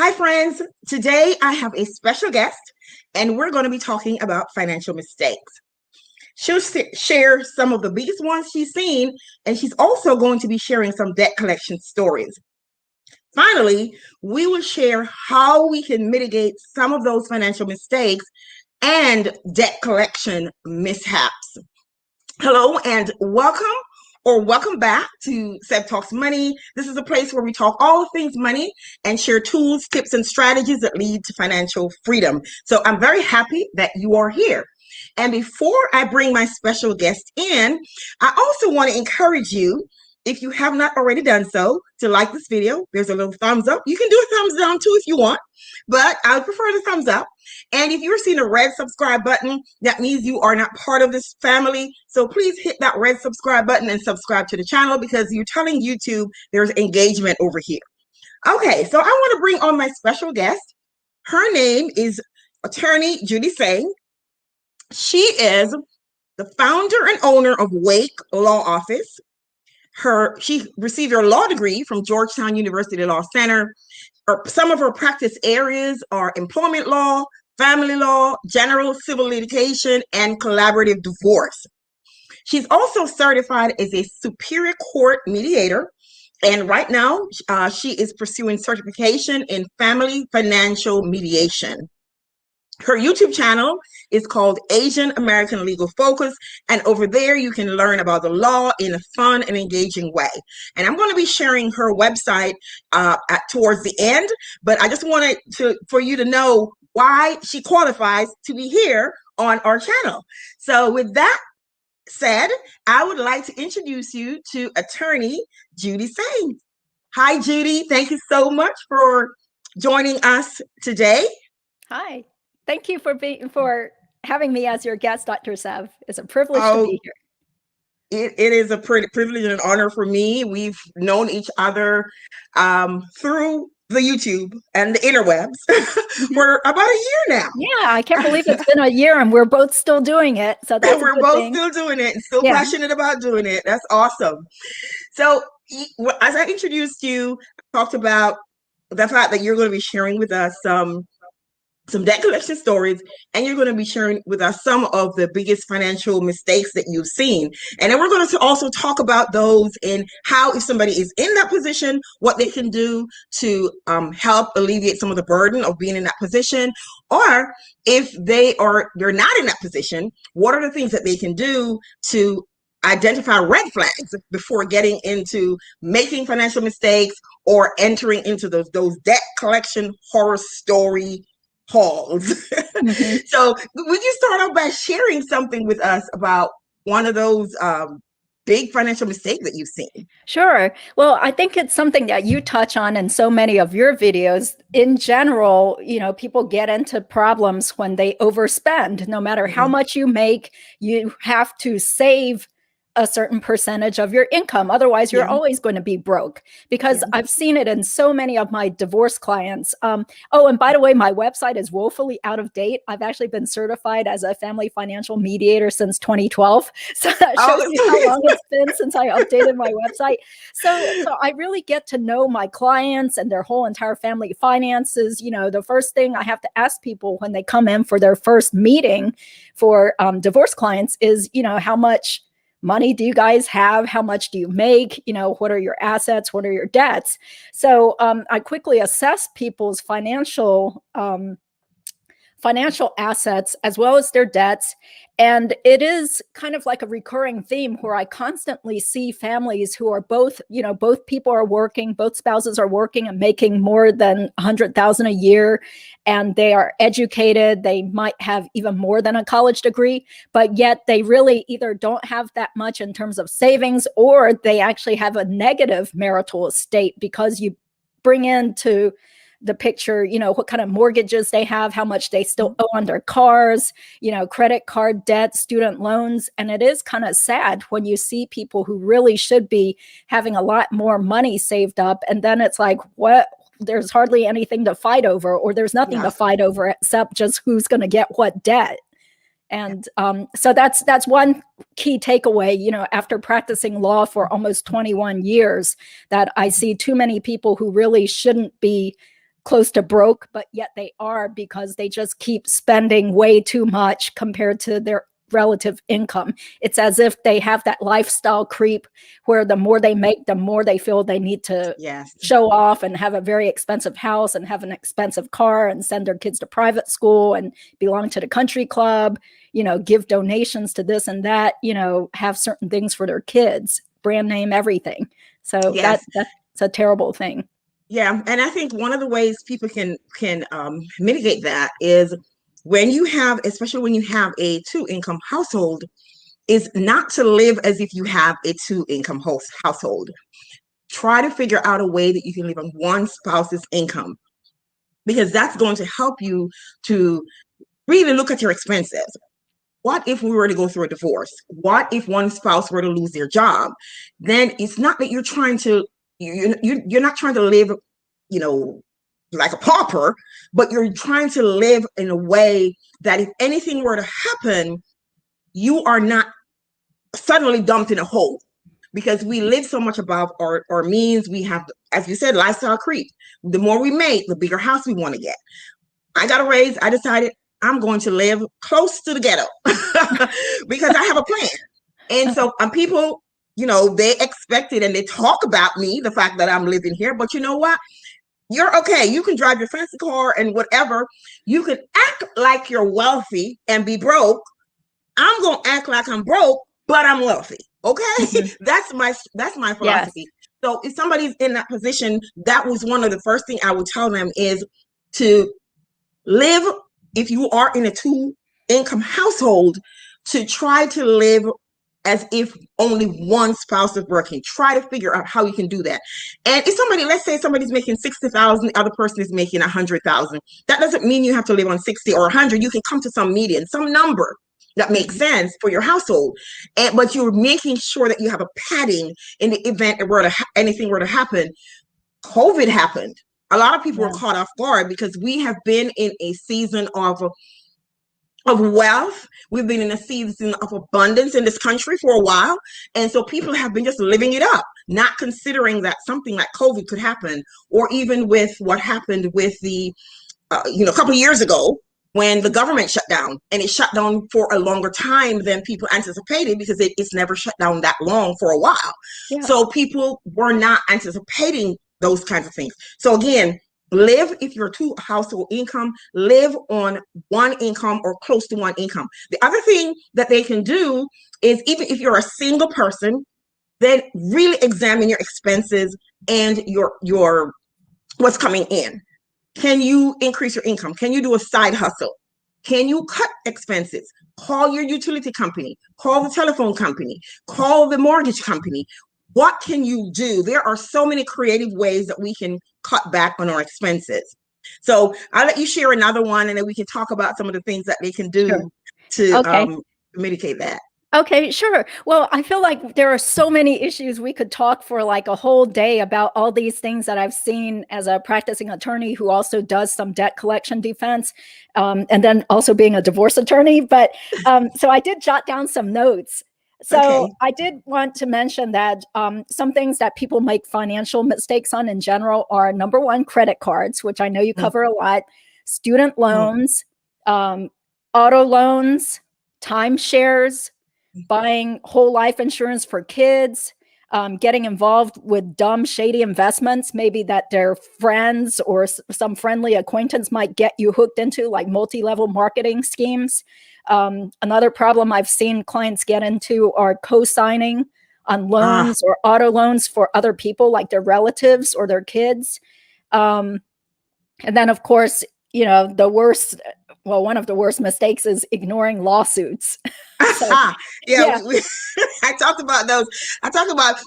Hi, friends. Today I have a special guest, and we're going to be talking about financial mistakes. She'll share some of the biggest ones she's seen, and she's also going to be sharing some debt collection stories. Finally, we will share how we can mitigate some of those financial mistakes and debt collection mishaps. Hello and welcome back to Seb Talks Money. This is a place where we talk all things money and share tools, tips, and strategies that lead to financial freedom. So I'm very happy that you are here. And before I bring my special guest in, I also want to encourage you, if you have not already done so, to like this video. There's a little thumbs up. You can do a thumbs down too if you want, but I would prefer the thumbs up. And if you're seeing a red subscribe button, that means you are not part of this family. So please hit that red subscribe button and subscribe to the channel, because you're telling YouTube there's engagement over here. Okay, so I want to bring on my special guest. Her name is Attorney Judy Tseng. She is the founder and owner of Wake Law Office. She received her law degree from Georgetown University Law Center. Some of her practice areas are employment law, family law, general civil litigation, and collaborative divorce. She's also certified as a Superior Court mediator, and right now she is pursuing certification in family financial mediation. Her YouTube channel is called Asian American Legal Focus, and over there you can learn about the law in a fun and engaging way. And I'm going to be sharing her website towards the end, but I just wanted for you to know why she qualifies to be here on our channel. So with that said, I would like to introduce you to Attorney Judy Tseng. Hi, Judy. Thank you so much for joining us today. Hi. Thank you for having me as your guest, Dr. Seb. It's a privilege to be here. It is a privilege and an honor for me. We've known each other through the YouTube and the interwebs for about a year now. Yeah, I can't believe it's been a year and we're both still doing it. So that's we're both still doing it and still passionate about doing it. That's awesome. So as I introduced you, I talked about the fact that you're going to be sharing with us some debt collection stories, and you're going to be sharing with us some of the biggest financial mistakes that you've seen. And then we're going to also talk about those and how, if somebody is in that position, what they can do to help alleviate some of the burden of being in that position. Or if they're not in that position, what are the things that they can do to identify red flags before getting into making financial mistakes or entering into those debt collection horror story halls. Mm-hmm. So would you start off by sharing something with us about one of those big financial mistakes that you've seen? Sure. Well, I think it's something that you touch on in so many of your videos. In general, people get into problems when they overspend. No matter how much you make, you have to save a certain percentage of your income. Otherwise, you're always going to be broke, because I've seen it in so many of my divorce clients. Oh, and by the way, my website is woefully out of date. I've actually been certified as a family financial mediator since 2012. So that shows you how long it's been since I updated my website. So I really get to know my clients and their whole entire family finances. The first thing I have to ask people when they come in for their first meeting for divorce clients is, how much money do you guys have? How much do you make? What are your assets? What are your debts? So I quickly assess people's financial assets as well as their debts. And it is kind of like a recurring theme where I constantly see families who are both people are working, both spouses are working and making more than $100,000 a year, and they are educated. They might have even more than a college degree, but yet they really either don't have that much in terms of savings, or they actually have a negative marital estate, because you bring into the picture, what kind of mortgages they have, how much they still owe on their cars, credit card debt, student loans. And it is kind of sad when you see people who really should be having a lot more money saved up. And then it's like, what? There's hardly anything to fight over, or there's nothing to fight over except just who's going to get what debt. And so that's one key takeaway, after practicing law for almost 21 years, that I see too many people who really shouldn't be close to broke, but yet they are, because they just keep spending way too much compared to their relative income. It's as if they have that lifestyle creep where the more they make, the more they feel they need to show off and have a very expensive house and have an expensive car and send their kids to private school and belong to the country club, give donations to this and that, have certain things for their kids, brand name, everything. So that's a terrible thing. Yeah. And I think one of the ways people can mitigate that is especially when you have a 2-income household, is not to live as if you have a 2-income household. Try to figure out a way that you can live on one spouse's income, because that's going to help you to really look at your expenses. What if we were to go through a divorce? What if one spouse were to lose their job? Then it's not that you're trying to, you're not trying to live, like a pauper, but you're trying to live in a way that if anything were to happen, you are not suddenly dumped in a hole, because we live so much above our means. We have, as you said, lifestyle creep. The more we make, the bigger house we want to get. I got a raise. I decided I'm going to live close to the ghetto because I have a plan. And so people, they expect it and they talk about me, the fact that I'm living here. But you know what? You're okay. You can drive your fancy car and whatever. You can act like you're wealthy and be broke. I'm going to act like I'm broke, but I'm wealthy. Okay. Mm-hmm. That's my philosophy. Yes. So if somebody's in that position, that was one of the first things I would tell them is to live, if you are in a 2-income household, to try to live as if only one spouse is working. Try to figure out how you can do that. And if let's say somebody's making $60,000, the other person is making $100,000. That doesn't mean you have to live on 60 or 100. You can come to some median, some number that makes sense for your household. But you're making sure that you have a padding in the event that anything were to happen. COVID happened. A lot of people were caught off guard because we have been in a season of wealth. We've been in a season of abundance in this country for a while. And so people have been just living it up, not considering that something like COVID could happen, or even with what happened with the, a couple of years ago when the government shut down, and it shut down for a longer time than people anticipated, because it's never shut down that long for a while. Yeah. So people were not anticipating those kinds of things. So again, live, if you're 2 household income, live on one income or close to one income. The other thing that they can do is, even if you're a single person, then really examine your expenses and your what's coming in. Can you increase your income? Can you do a side hustle? Can you cut expenses? Call your utility company, call the telephone company, call the mortgage company. What can you do? There are so many creative ways that we can cut back on our expenses. So I'll let you share another one, and then we can talk about some of the things that they can do to mitigate that. Okay, sure. Well, I feel like there are so many issues. We could talk for like a whole day about all these things that I've seen as a practicing attorney who also does some debt collection defense, and then also being a divorce attorney. But so I did jot down some notes. So I did want to mention that some things that people make financial mistakes on in general are, number one, credit cards, which I know you cover a lot, student loans, auto loans, timeshares, buying whole life insurance for kids, getting involved with dumb, shady investments, maybe that their friends or some friendly acquaintance might get you hooked into, like multi-level marketing schemes. Another problem I've seen clients get into are co-signing on loans or auto loans for other people, like their relatives or their kids. And then, of course, the worst, one of the worst mistakes is ignoring lawsuits. I talked about those.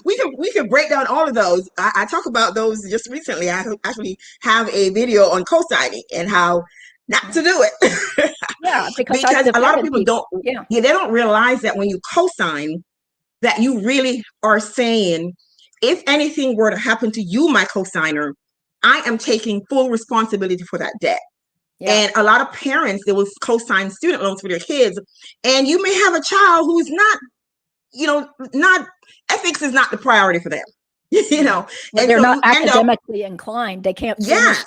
We can break down all of those. I talk about those just recently. I actually have a video on co-signing and how not to do it. because a lot of people don't. They don't realize that when you co-sign, that you really are saying, if anything were to happen to you, my co-signer, I am taking full responsibility for that debt. Yeah. And a lot of parents, they will co-sign student loans for their kids. And you may have a child who is not ethics is not the priority for them. Well, they're not academically inclined. They can't finish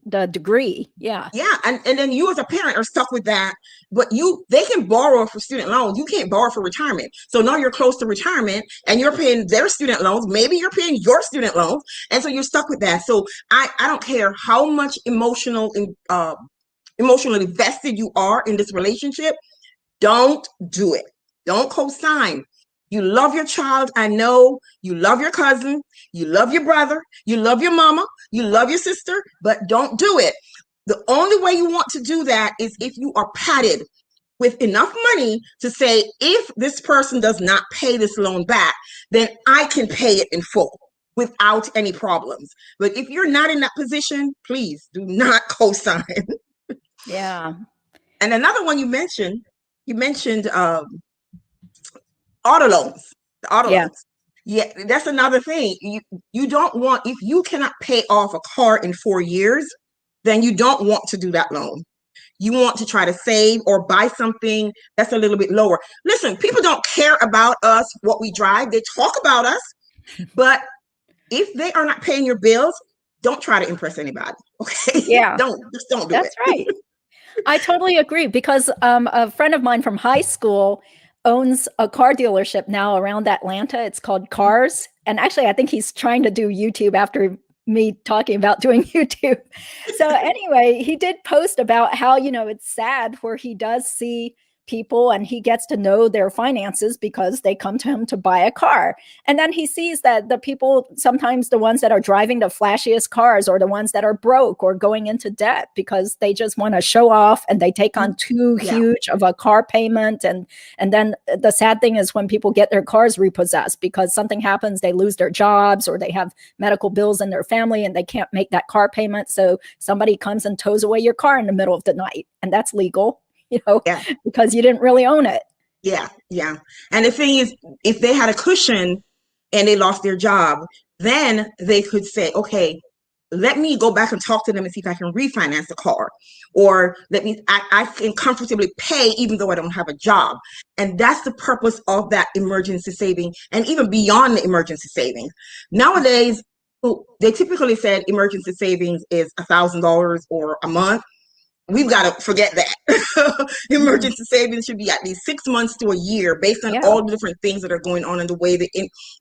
the degree. Yeah. Yeah, and then you as a parent are stuck with that. But they can borrow for student loans. You can't borrow for retirement. So now you're close to retirement and you're paying their student loans. Maybe you're paying your student loans. And so you're stuck with that. So I don't care how much emotionally vested you are in this relationship. Don't do it. Don't co-sign. You love your child. I know you love your cousin. You love your brother. You love your mama. You love your sister, but don't do it. The only way you want to do that is if you are padded with enough money to say, if this person does not pay this loan back, then I can pay it in full without any problems. But if you're not in that position, please do not co-sign. Yeah. And another one you mentioned auto loans, the auto loans. Yeah, that's another thing. You don't want, if you cannot pay off a car in 4 years, then you don't want to do that loan. You want to try to save or buy something that's a little bit lower. Listen, people don't care about us, what we drive. They talk about us, but if they are not paying your bills, don't try to impress anybody. Okay? Yeah. Don't do it. That's right. I totally agree, because a friend of mine from high school owns a car dealership now around Atlanta. It's called Cars. And actually, I think he's trying to do YouTube after me talking about doing YouTube. So anyway, he did post about how, it's sad where he does see people and he gets to know their finances because they come to him to buy a car. And then he sees that the people, sometimes the ones that are driving the flashiest cars, or the ones that are broke or going into debt because they just want to show off and they take on too huge of a car payment. And then the sad thing is when people get their cars repossessed because something happens, they lose their jobs or they have medical bills in their family and they can't make that car payment. So somebody comes and tows away your car in the middle of the night, and that's legal. Because you didn't really own it. Yeah. And the thing is, if they had a cushion and they lost their job, then they could say, okay, let me go back and talk to them and see if I can refinance the car, or I can comfortably pay even though I don't have a job. And that's the purpose of that emergency saving, and even beyond the emergency savings. Nowadays, they typically said emergency savings is $1,000 or a month. We've got to forget that. Emergency savings should be at least 6 months to a year, based on all the different things that are going on and the way the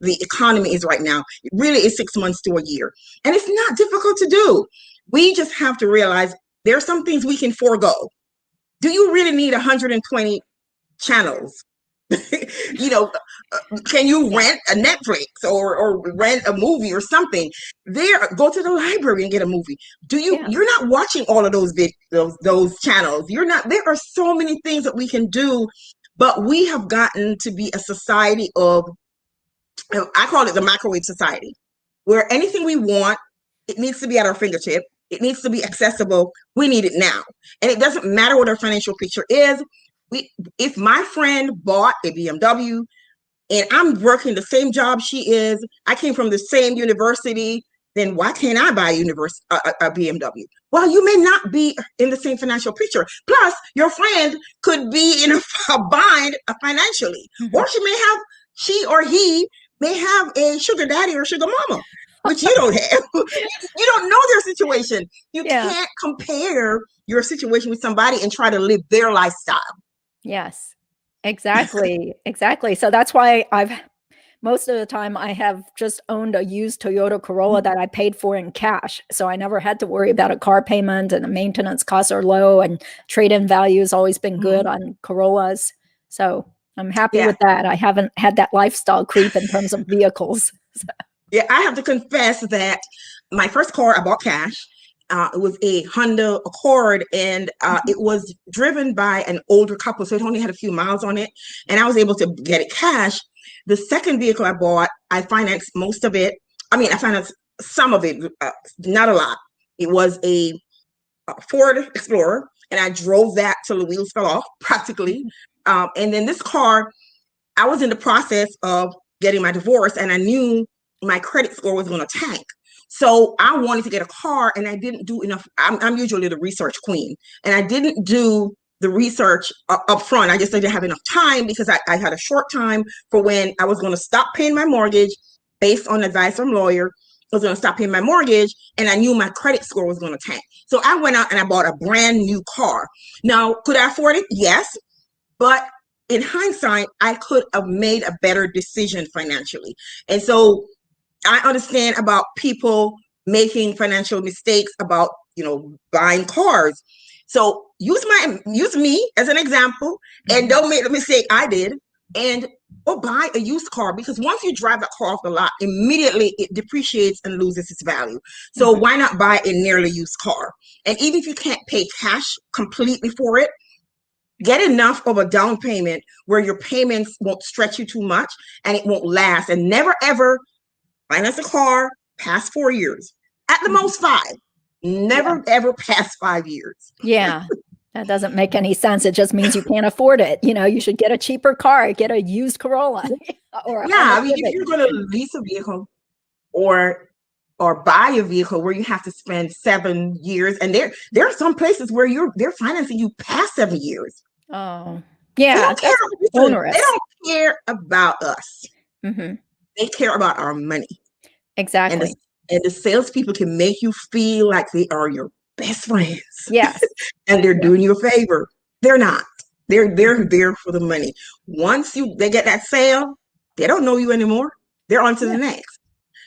economy is right now. It really is 6 months to a year. And it's not difficult to do. We just have to realize there are some things we can forego. Do you really need 120 channels? Can you rent a Netflix or rent a movie or something? Go to the library and get a movie. You're not watching all of those channels. There are so many things that we can do, but we have gotten to be a society of, I call it the microwave society, where anything we want, it needs to be at our fingertip. It needs to be accessible. We need it now. And it doesn't matter what our financial picture is. If my friend bought a BMW and I'm working the same job she is, I came from the same university, then why can't I buy a BMW? Well, you may not be in the same financial picture. Plus, your friend could be in a bind financially, or she or he may have a sugar daddy or sugar mama, which you don't have. You don't know their situation. You can't compare your situation with somebody and try to live their lifestyle. Yes, exactly. Exactly. So that's why most of the time I have just owned a used Toyota Corolla that I paid for in cash. So I never had to worry about a car payment, and the maintenance costs are low, and trade-in value has always been good on Corollas. So I'm happy with that. I haven't had that lifestyle creep in terms of vehicles. Yeah, I have to confess that my first car I bought cash. It was a Honda Accord, and it was driven by an older couple, so it only had a few miles on it, and I was able to get it cash. The second vehicle I bought, I financed most of it. I mean, I financed some of it, not a lot. It was a Ford Explorer, and I drove that till the wheels fell off, practically. And then this car, I was in the process of getting my divorce, and I knew my credit score was going to tank. So I wanted to get a car, and I didn't do enough. I'm usually the research queen, and I didn't do the research up front. I just didn't have enough time, because I had a short time for when I was going to stop paying my mortgage based on advice from a lawyer, was going to stop paying my mortgage, and I knew my credit score was going to tank. So I went out and I bought a brand new car. Now, could I afford it? Yes. But in hindsight, I could have made a better decision financially. And so I understand about people making financial mistakes about, buying cars. So use me as an example, and don't make the mistake I did, or buy a used car, because once you drive that car off the lot, immediately it depreciates and loses its value. So why not buy a nearly used car? And even if you can't pay cash completely for it, get enough of a down payment where your payments won't stretch you too much and it won't last. And never ever finance a car past 4 years, at the most 5. Never ever past 5 years. Yeah. That doesn't make any sense. It just means you can't afford it. You should get a cheaper car, get a used Corolla. If you're going to lease a vehicle or buy a vehicle where you have to spend 7 years, and there are some places where they're financing you past 7 years. Oh, yeah. They don't care about us. They care about our money. Exactly. And the salespeople can make you feel like they are your best friends. Yes. And they're doing you a favor. They're not. They're there for the money. Once they get that sale, they don't know you anymore. They're on to the next.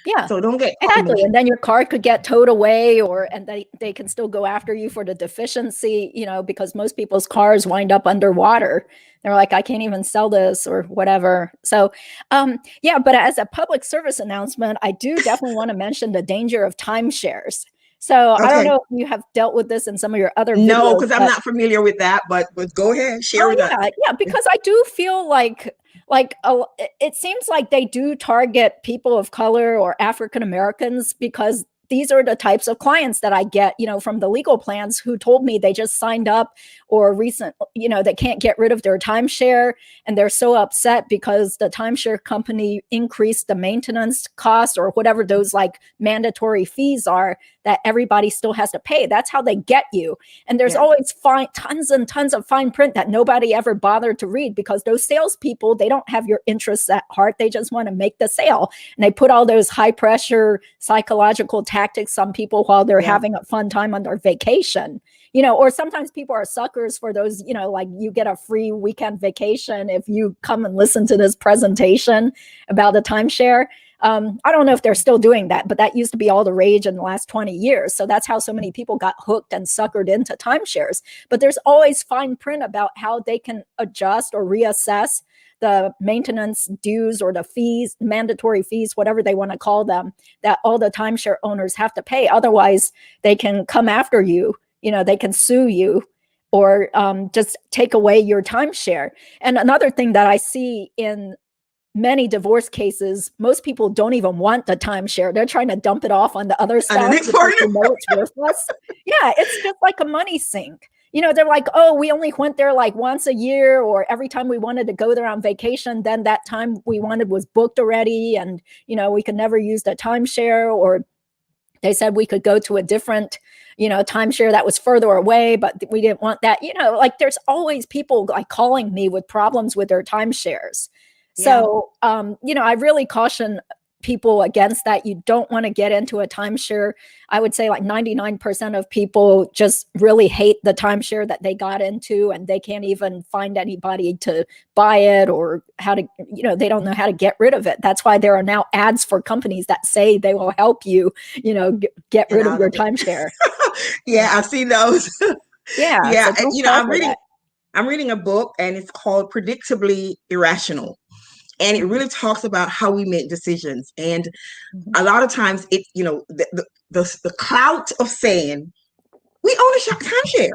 Yeah. So don't get exactly. And then your car could get towed away, and they can still go after you for the deficiency, because most people's cars wind up underwater. They're like, I can't even sell this or whatever. So, but as a public service announcement, I do definitely want to mention the danger of timeshares. So I don't know if you have dealt with this in some of your other videos. No, because I'm not familiar with that, but go ahead, share with us. Yeah, because I do feel like it seems like they do target people of color or African Americans, because these are the types of clients that I get, from the legal plans, who told me they just signed up or they can't get rid of their timeshare. And they're so upset because the timeshare company increased the maintenance cost or whatever those like mandatory fees are that everybody still has to pay. That's how they get you. And there's always tons and tons of fine print that nobody ever bothered to read, because those salespeople, they don't have your interests at heart. They just want to make the sale. And they put all those high pressure psychological tactics on people while they're having a fun time on their vacation, or sometimes people are suckers for those, like you get a free weekend vacation if you come and listen to this presentation about the timeshare. I don't know if they're still doing that, but that used to be all the rage in the last 20 years. So that's how so many people got hooked and suckered into timeshares. But there's always fine print about how they can adjust or reassess the maintenance dues or the fees, mandatory fees, whatever they want to call them, that all the timeshare owners have to pay. Otherwise, they can come after you, they can sue you or just take away your timeshare. And another thing that I see in many divorce cases, most people don't even want the timeshare. They're trying to dump it off on the other spouse because they know it's worthless. Yeah, it's just like a money sink. They're like, oh, we only went there like once a year, or every time we wanted to go there on vacation, then that time we wanted was booked already. And, we could never use the timeshare, or they said we could go to a different, timeshare that was further away, but we didn't want that. Like there's always people like calling me with problems with their timeshares. So, I really caution people against that. You don't want to get into a timeshare. I would say like 99% of people just really hate the timeshare that they got into, and they can't even find anybody to buy it or how to, they don't know how to get rid of it. That's why there are now ads for companies that say they will help you, get rid of your timeshare. I've seen those. Yeah. So I'm reading a book, and it's called Predictably Irrational. And it really talks about how we make decisions. And a lot of times it's, the clout of saying, we own a timeshare.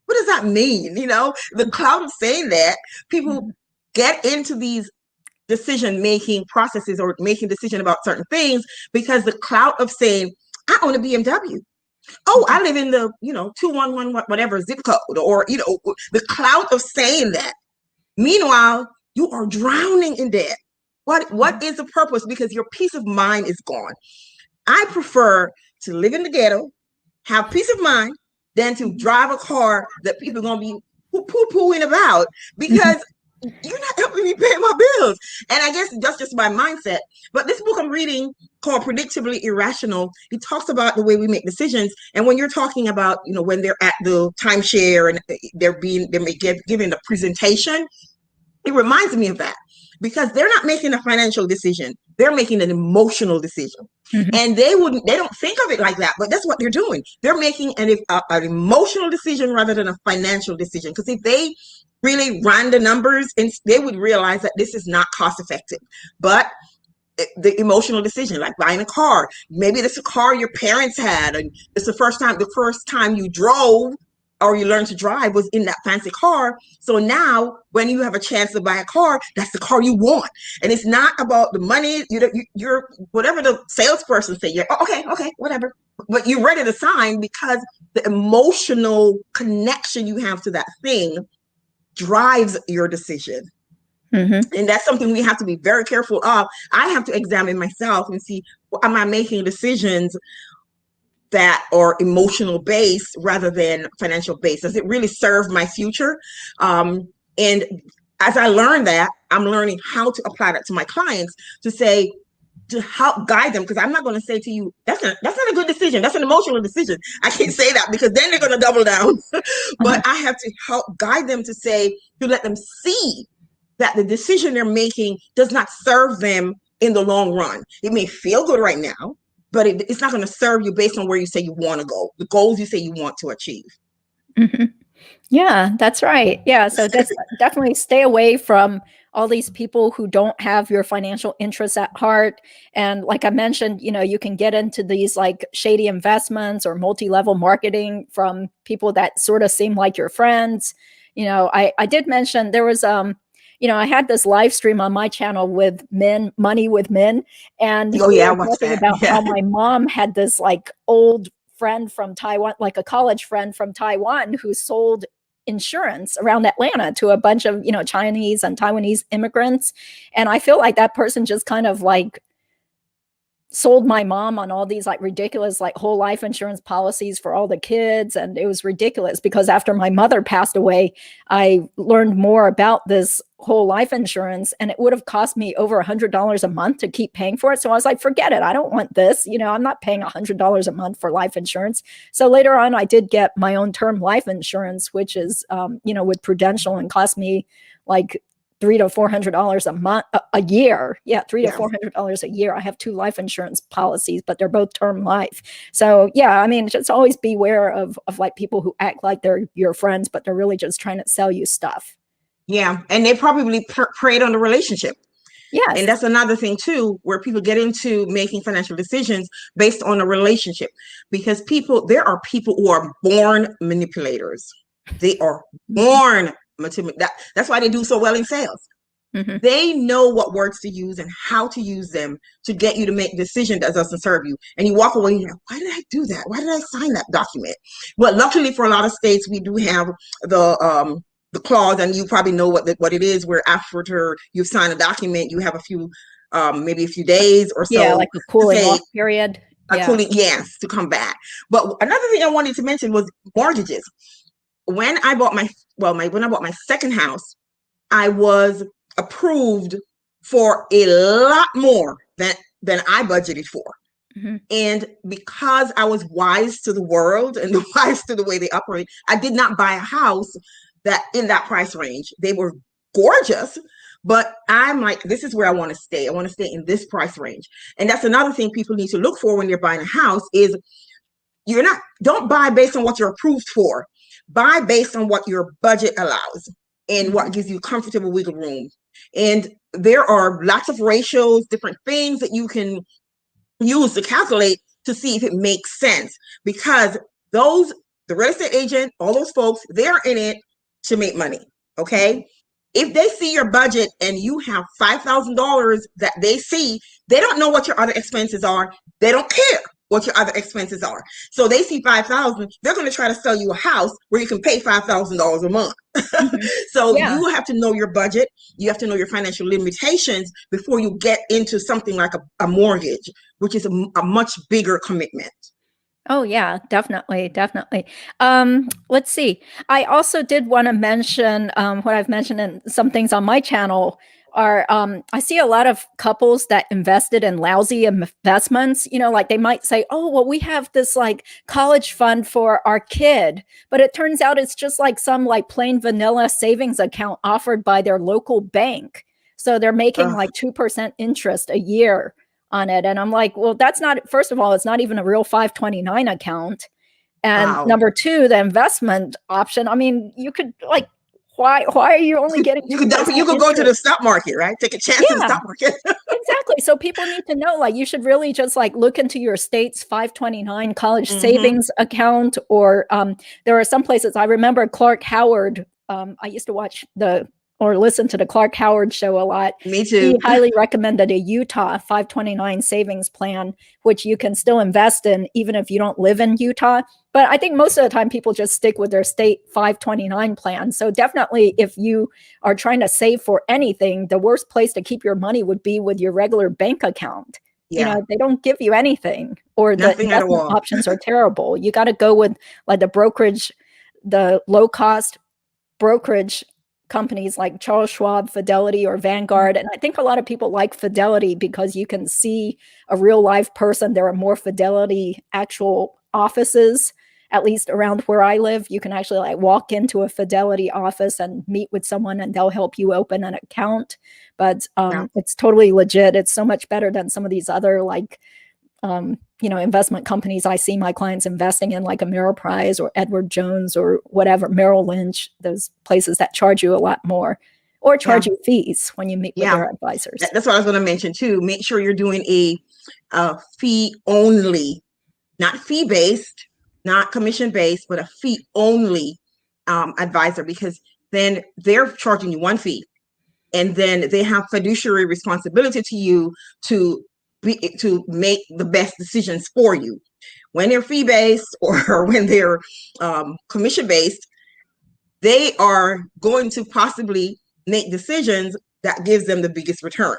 What does that mean? The clout of saying that, people get into these decision-making processes or making decision about certain things because the clout of saying, I own a BMW. Oh, I live in the, 211 whatever zip code, or, the clout of saying that. Meanwhile, you are drowning in debt. What is the purpose? Because your peace of mind is gone. I prefer to live in the ghetto, have peace of mind, than to drive a car that people are going to be poo-pooing about, because you're not helping me pay my bills. And I guess that's just my mindset. But this book I'm reading called Predictably Irrational, it talks about the way we make decisions. And when you're talking about, when they're at the timeshare and they're given a presentation, it reminds me of that, because they're not making a financial decision. They're making an emotional decision. Mhm. And they don't think of it like that, but that's what they're doing. They're making an emotional decision rather than a financial decision. Because if they really ran the numbers, and they would realize that this is not cost effective. But the emotional decision, like buying a car, maybe this is a car your parents had, and it's the first time you drove or you learned to drive was in that fancy car. So now when you have a chance to buy a car, that's the car you want. And it's not about the money. You're whatever the salesperson say, you're okay, whatever. But you're ready to sign because the emotional connection you have to that thing drives your decision. Mm-hmm. And that's something we have to be very careful of. I have to examine myself and see, am I making decisions that are emotional based rather than financial based? Does it really serve my future? And as I learn that, I'm learning how to apply that to my clients to help guide them, because I'm not going to say to you, that's not a good decision. That's an emotional decision. I can't say that, because then they're going to double down. But I have to help guide them to let them see that the decision they're making does not serve them in the long run. It may feel good right now, but it's not going to serve you based on where you say you want to go, the goals you say you want to achieve. Mm-hmm. Yeah, that's right. Yeah, so definitely stay away from all these people who don't have your financial interests at heart. And like I mentioned, you can get into these like shady investments or multi-level marketing from people that sort of seem like your friends. I did mention there was I had this live stream on my channel with Money with Men, and I watched talking that. about how my mom had this like old friend from Taiwan, like a college friend from Taiwan, who sold insurance around Atlanta to a bunch of, Chinese and Taiwanese immigrants. And I feel like that person just kind of like sold my mom on all these like ridiculous like whole life insurance policies for all the kids. And it was ridiculous, because after my mother passed away, I learned more about this whole life insurance, and it would have cost me over $100 a month to keep paying for it. So I was like, forget it, I don't want this. I'm not paying $100 a month for life insurance. So later on, I did get my own term life insurance, which is with Prudential, and cost me like $300 to $400 a month, a year. Yeah, $300 to $400 a year. I have 2 life insurance policies, but they're both term life. So yeah, I mean, just always beware of like people who act like they're your friends, but they're really just trying to sell you stuff. Yeah, and they probably preyed on the relationship. Yes. And that's another thing too, where people get into making financial decisions based on a relationship, because there are people who are born manipulators. They are born that's why they do so well in sales. Mm-hmm. They know what words to use and how to use them to get you to make a decision that doesn't serve you. And you walk away and you're like, why did I do that? Why did I sign that document? Well, luckily for a lot of states, we do have the clause, and you probably know what it is, where after you've signed a document, you have maybe a few days or so. Yeah, like a cooling off period. Yes, to come back. But another thing I wanted to mention was mortgages. When I bought my second house, I was approved for a lot more than I budgeted for. Mm-hmm. And because I was wise to the world and wise to the way they operate, I did not buy a house that in that price range. They were gorgeous, but I'm like, this is where I want to stay. I want to stay in this price range. And that's another thing people need to look for when they're buying a house is don't buy based on what you're approved for. Buy based on what your budget allows and what gives you comfortable wiggle room. And there are lots of ratios, different things that you can use to calculate to see if it makes sense, because the real estate agent, all those folks, they're in it to make money. Okay. If they see your budget and you have $5,000 that they see, they don't know what your other expenses are. They don't care what your other expenses are. So they see $5,000, they're going to try to sell you a house where you can pay $5,000 a month. So you have to know your budget. You have to know your financial limitations before you get into something like a mortgage, which is a much bigger commitment. Oh yeah, definitely, definitely. Let's see. I also did want to mention what I've mentioned in some things on my channel are I see a lot of couples that invested in lousy investments. You know, like they might say, "Oh, well, we have this like college fund for our kid," but it turns out it's just like some like plain vanilla savings account offered by their local bank. So they're making Ugh, like 2% interest a year on it. And I'm like, well, that's not, first of all, it's not even a real 529 account. And wow. number two, the investment option. I mean, you could like, why are you only getting You 2% could dump it, you could go to the interest? stock market, right? Take a chance in the Yeah, stock market. exactly. So people need to know, like, you should really just like look into your state's 529 college Hmm. savings account, or there are some places. I remember Clark Howard. I used to watch the or listen to the Clark Howard show a lot. Me He too. highly recommended a Utah 529 savings plan, which you can still invest in even if you don't live in Utah. But I think most of the time people just stick with their state 529 plan. So definitely, if you are trying to save for anything, the worst place to keep your money would be with your regular bank account. You Yeah, know, they don't give you anything, or the nothing at investment all. options are terrible. You got to go with like the brokerage, the low cost brokerage companies like Charles Schwab, Fidelity, or Vanguard. And I think a lot of people like Fidelity because you can see a real live person. There are more Fidelity actual offices, at least around where I live. You can actually like walk into a Fidelity office and meet with someone and they'll help you open an account. But Yeah. it's totally legit. It's so much better than some of these other like investment companies I see my clients investing in, like Ameriprise or Edward Jones or whatever, Merrill Lynch, those places that charge you a lot more or Yeah. charge you fees when you meet with Yeah. their advisors. That's what I was going to mention too. Make sure you're doing a fee only, not fee based, not commission based, but a fee only advisor, because then they're charging you one fee, and then they have fiduciary responsibility to you to to make the best decisions for you. When they're fee based or when they're commission based, they are going to possibly make decisions that gives them the biggest return.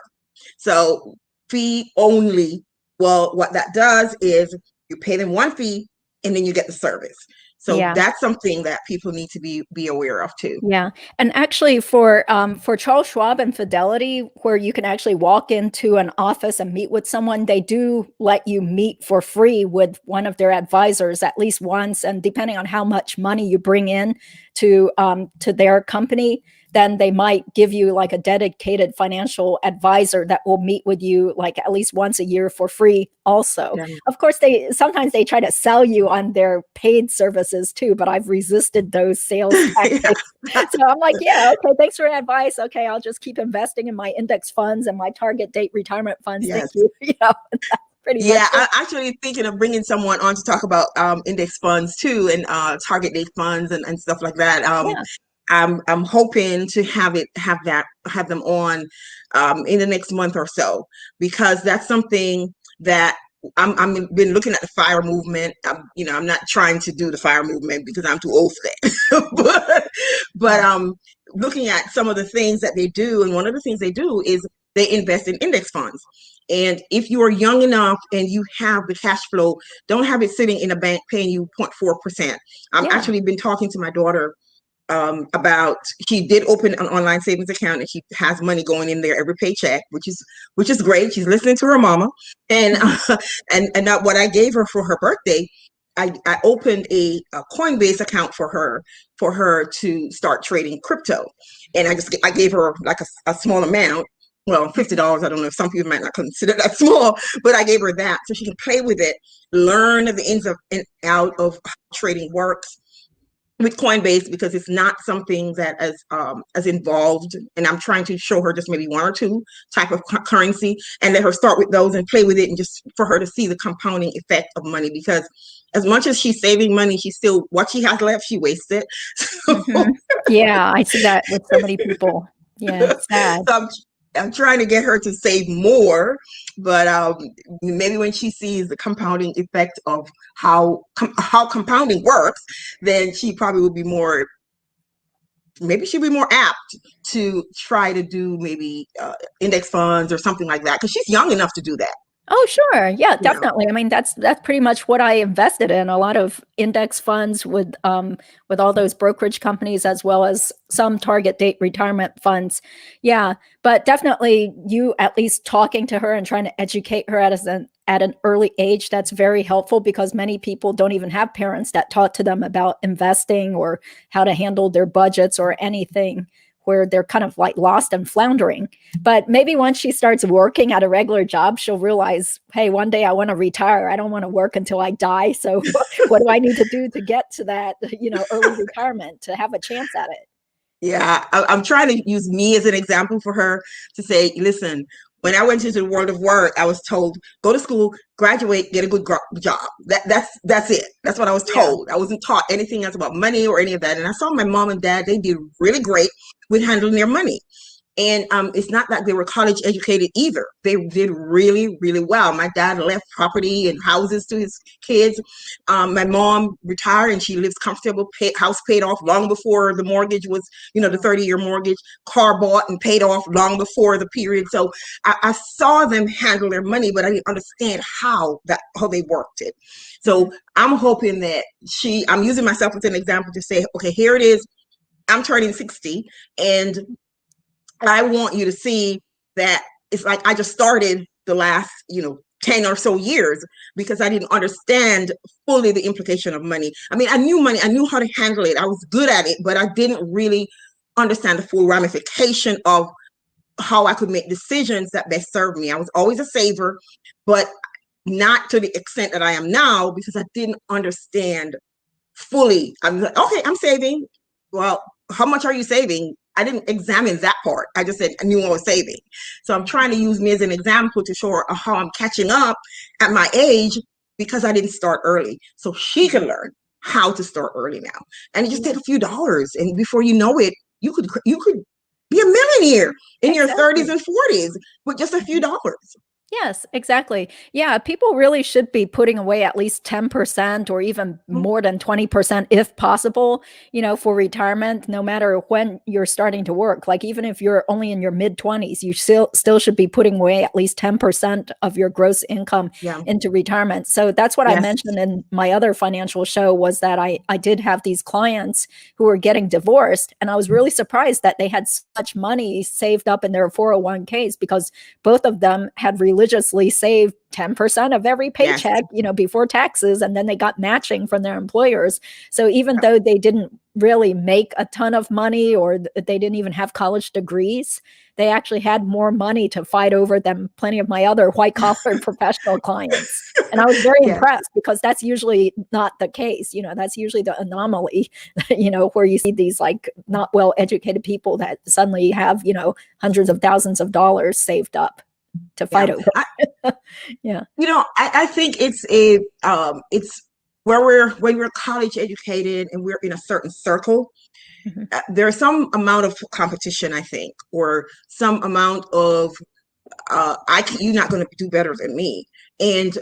So fee only, well, what that does is you pay them one fee and then you get the service. So Yeah. that's something that people need to be aware of too. Yeah, and actually, for Charles Schwab and Fidelity, where you can actually walk into an office and meet with someone, they do let you meet for free with one of their advisors at least once, and depending on how much money you bring in to their company, then they might give you like a dedicated financial advisor that will meet with you like at least once a year for free also. Yeah. Of course, they sometimes they try to sell you on their paid services too, but I've resisted those sales tactics. So I'm like, yeah, okay, thanks for your advice. Okay, I'll just keep investing in my index funds and my target date retirement funds. Thank Yes. you. You know, that's pretty much Yeah, it. I'm actually thinking of bringing someone on to talk about index funds too, and target date funds and stuff like that. Yeah. I'm hoping to have them on in the next month or so, because that's something that I'm been looking at the fire movement. I'm not trying to do the fire movement because I'm too old for that. but Yeah. looking at some of the things that they do, and one of the things they do is they invest in index funds. And if you are young enough and you have the cash flow, don't have it sitting in a bank paying you 0.4%. I'm Yeah. actually been talking to my daughter about, she did open an online savings account and she has money going in there every paycheck, which is great. She's listening to her mama. And and not what I gave her for her birthday. I opened a Coinbase account for her to start trading crypto. And I gave her like a small amount. Well, $50. I don't know if some people might not consider that small, but I gave her that so she can play with it, learn the ins and out of how trading works with Coinbase, because it's not something that as involved. And I'm trying to show her just maybe one or two type of currency and let her start with those and play with it, and just for her to see the compounding effect of money. Because as much as she's saving money, she's still, what she has left, she wastes it. Hmm. Yeah, I see that with so many people. Yeah, it's sad. So I'm trying to get her to save more, but maybe when she sees the compounding effect of how compounding works, then she probably would be more. Maybe she'd be more apt to try to do maybe index funds or something like that, because she's young enough to do that. Oh, sure. Yeah, You know, definitely. I mean, that's pretty much what I invested in. A lot of index funds with all those brokerage companies, as well as some target date retirement funds. Yeah, but definitely you at least talking to her and trying to educate her at an early age, that's very helpful, because many people don't even have parents that taught to them about investing or how to handle their budgets or anything, where they're kind of like lost and floundering. But maybe once she starts working at a regular job, she'll realize, hey, one day I want to retire. I don't want to work until I die. So what do I need to do to get to that, early retirement, to have a chance at it? yeah, I'm trying to use me as an example for her to say, listen, when I went into the world of work, I was told, go to school, graduate, get a good job. That's it. That's what I was Yeah. told. I wasn't taught anything else about money or any of that. And I saw my mom and dad, they did really great with handling their money. And it's not that they were college educated either. They did really, really well. My dad left property and houses to his kids. My mom retired and she lives comfortable, house paid off long before the mortgage was, the 30-year mortgage, car bought and paid off long before the period. So I saw them handle their money, but I didn't understand how they worked it. So I'm hoping that I'm using myself as an example to say, okay, here it is. I'm turning 60 and I want you to see that it's like I just started the last, 10 or so years because I didn't understand fully the implication of money. I mean, I knew money, I knew how to handle it. I was good at it, but I didn't really understand the full ramification of how I could make decisions that best served me. I was always a saver, but not to the extent that I am now because I didn't understand fully. I'm like, okay, I'm saving. Well, how much are you saving? I didn't examine that part. I just said I knew I was saving. So I'm trying to use me as an example to show her how I'm catching up at my age because I didn't start early. So she can learn how to start early now. And it just take a few dollars. And before you know it, you could be a millionaire in your 30s Exactly. and 40s with just a few dollars. Yes, exactly. Yeah, people really should be putting away at least 10% or even more than 20% if possible, for retirement, no matter when you're starting to work. Like even if you're only in your mid 20s, you still should be putting away at least 10% of your gross income Yeah. into retirement. So that's what I Yes. mentioned in my other financial show, was that I did have these clients who were getting divorced, and I was really surprised that they had so much money saved up in their 401ks, because both of them had religiously saved 10% of every Yes. paycheck, before taxes, and then they got matching from their employers. So even though they didn't really make a ton of money, or they didn't even have college degrees, they actually had more money to fight over than plenty of my other white collar professional clients. And I was very Yes. impressed, because that's usually not the case. That's usually the anomaly, where you see these like not well educated people that suddenly have, hundreds of thousands of dollars saved up to fight over. Yeah. I think it's when we're college educated and we're in a certain circle, there's some amount of competition, I think, or some amount of you're not going to do better than me. And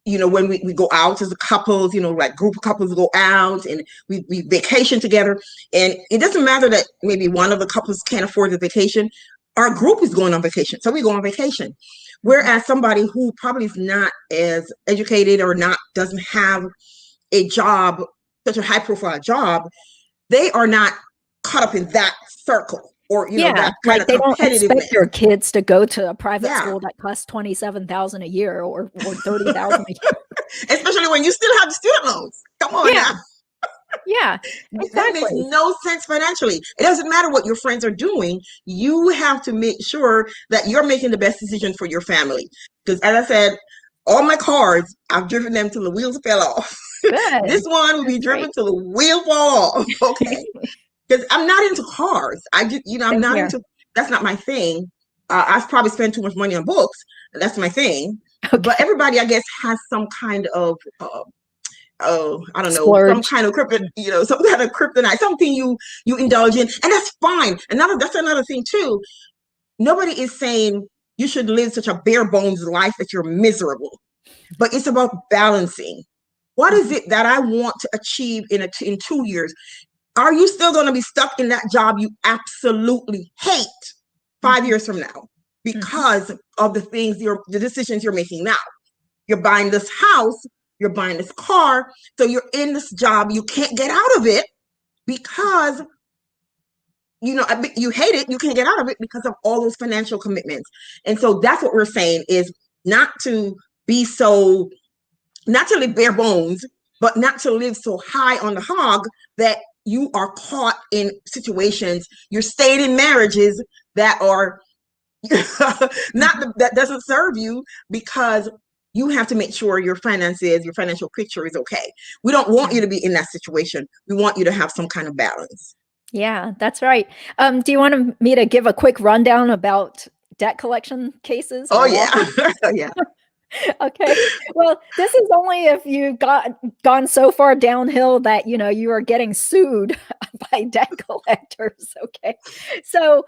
when we go out as a couples, like group of couples go out and we vacation together, and it doesn't matter that maybe one of the couples can't afford the vacation. Our group is going on vacation, so we go on vacation. Whereas somebody who probably is not as educated or doesn't have a job, such a high profile job, they are not caught up in that circle or Yeah, that kind like of they don't expect competitiveness. their kids to go to a private Yeah, school that costs 27,000 a year, or 30,000 a year. especially when you still have the student loans. Come on Yeah, now. yeah, That makes exactly. no sense financially. It doesn't matter what your friends are doing. You have to make sure that you're making the best decision for your family. Because as I said, all my cars, I've driven them till the wheels fell off. This Good. one will be That's driven great. till the wheel fall off. Okay. Because I'm not into cars. I'm Same not here. into, that's not my thing. I've probably spent too much money on books. That's my thing. But Okay. everybody, I guess, has some kind of I don't know, some Splurge. kind of some kind of kryptonite, something you indulge in, and that's fine. That's another thing too. Nobody is saying you should live such a bare bones life that you're miserable, but it's about balancing. What is it that I want to achieve in 2 years? Are you still going to be stuck in that job you absolutely hate 5 years from now? because of the decisions you're making now. You're buying this house, you're buying this car, so you're in this job, you can't get out of it because you hate it, you can't get out of it because of all those financial commitments. And so that's what we're saying, is not to live bare bones, but not to live so high on the hog that you are caught in situations, you're staying in marriages that are that doesn't serve you, because you have to make sure your financial picture is okay. We don't want you to be in that situation. We want you to have some kind of balance. Yeah, that's right. Do you want me to give a quick rundown about debt collection cases? Oh, yeah. Yeah. Okay. Well, this is only if you've gone so far downhill that, you are getting sued by debt collectors. Okay. So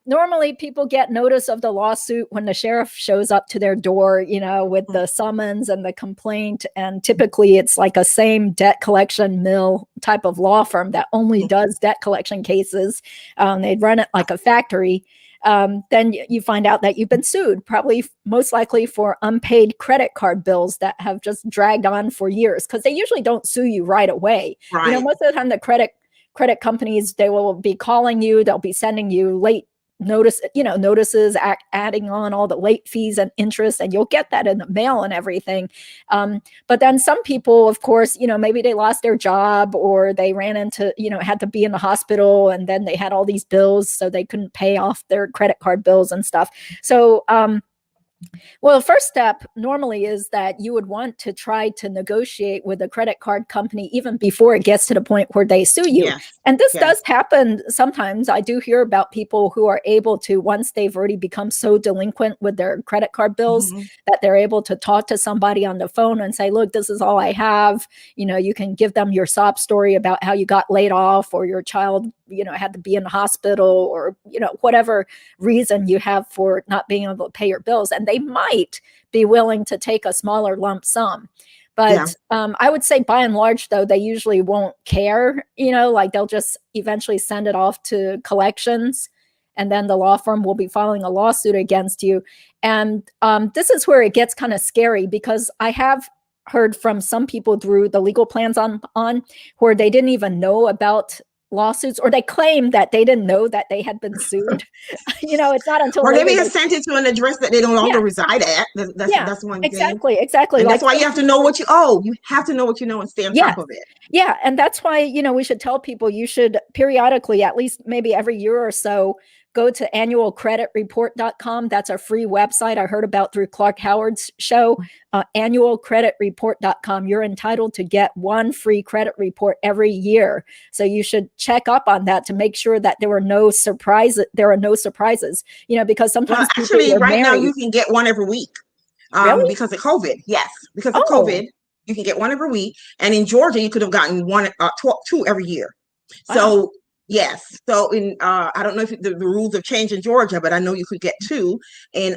normally people get notice of the lawsuit when the sheriff shows up to their door, with the summons and the complaint. And typically it's like a same debt collection mill type of law firm that only does debt collection cases. They'd run it like a factory. Then you find out that you've been sued, probably most likely for unpaid credit card bills that have just dragged on for years, because they usually don't sue you right away. Right. Most of the time the credit companies, they will be calling you, they'll be sending you late notices, adding on all the late fees and interest, and you'll get that in the mail and everything. But then some people, of course, maybe they lost their job, or they ran into, had to be in the hospital, and then they had all these bills, so they couldn't pay off their credit card bills and stuff. So, well, the first step normally is that you would want to try to negotiate with a credit card company even before it gets to the point where they sue you. Yes. And this does happen sometimes. I do hear about people who are able to, once they've already become so delinquent with their credit card bills, that they're able to talk to somebody on the phone and say, look, this is all I have. You can give them your sob story about how you got laid off, or your child, had to be in the hospital, or, whatever reason you have for not being able to pay your bills. And they might be willing to take a smaller lump sum. But I would say by and large, though, they usually won't care, like they'll just eventually send it off to collections, and then the law firm will be filing a lawsuit against you. And this is where it gets kind of scary, because I have heard from some people through the legal plans on where they didn't even know about lawsuits, or they claim that they didn't know that they had been sued. It's not until or maybe they sent it to an address that they no longer reside at. That's one thing. Exactly. And that's why you have to know what you owe. You have to know what you know and stay on top of it. Yeah. And that's why, we should tell people, you should periodically, at least maybe every year or so, go to annualcreditreport.com. That's our free website I heard about through Clark Howard's show, annualcreditreport.com. You're entitled to get one free credit report every year. So you should check up on that to make sure that there are no surprises, because sometimes actually right now you can get one every week because of COVID. Yes, because of COVID, you can get one every week. And in Georgia, you could have gotten two every year. Wow. So yes. So I don't know if the rules have changed in Georgia, but I know you could get two. And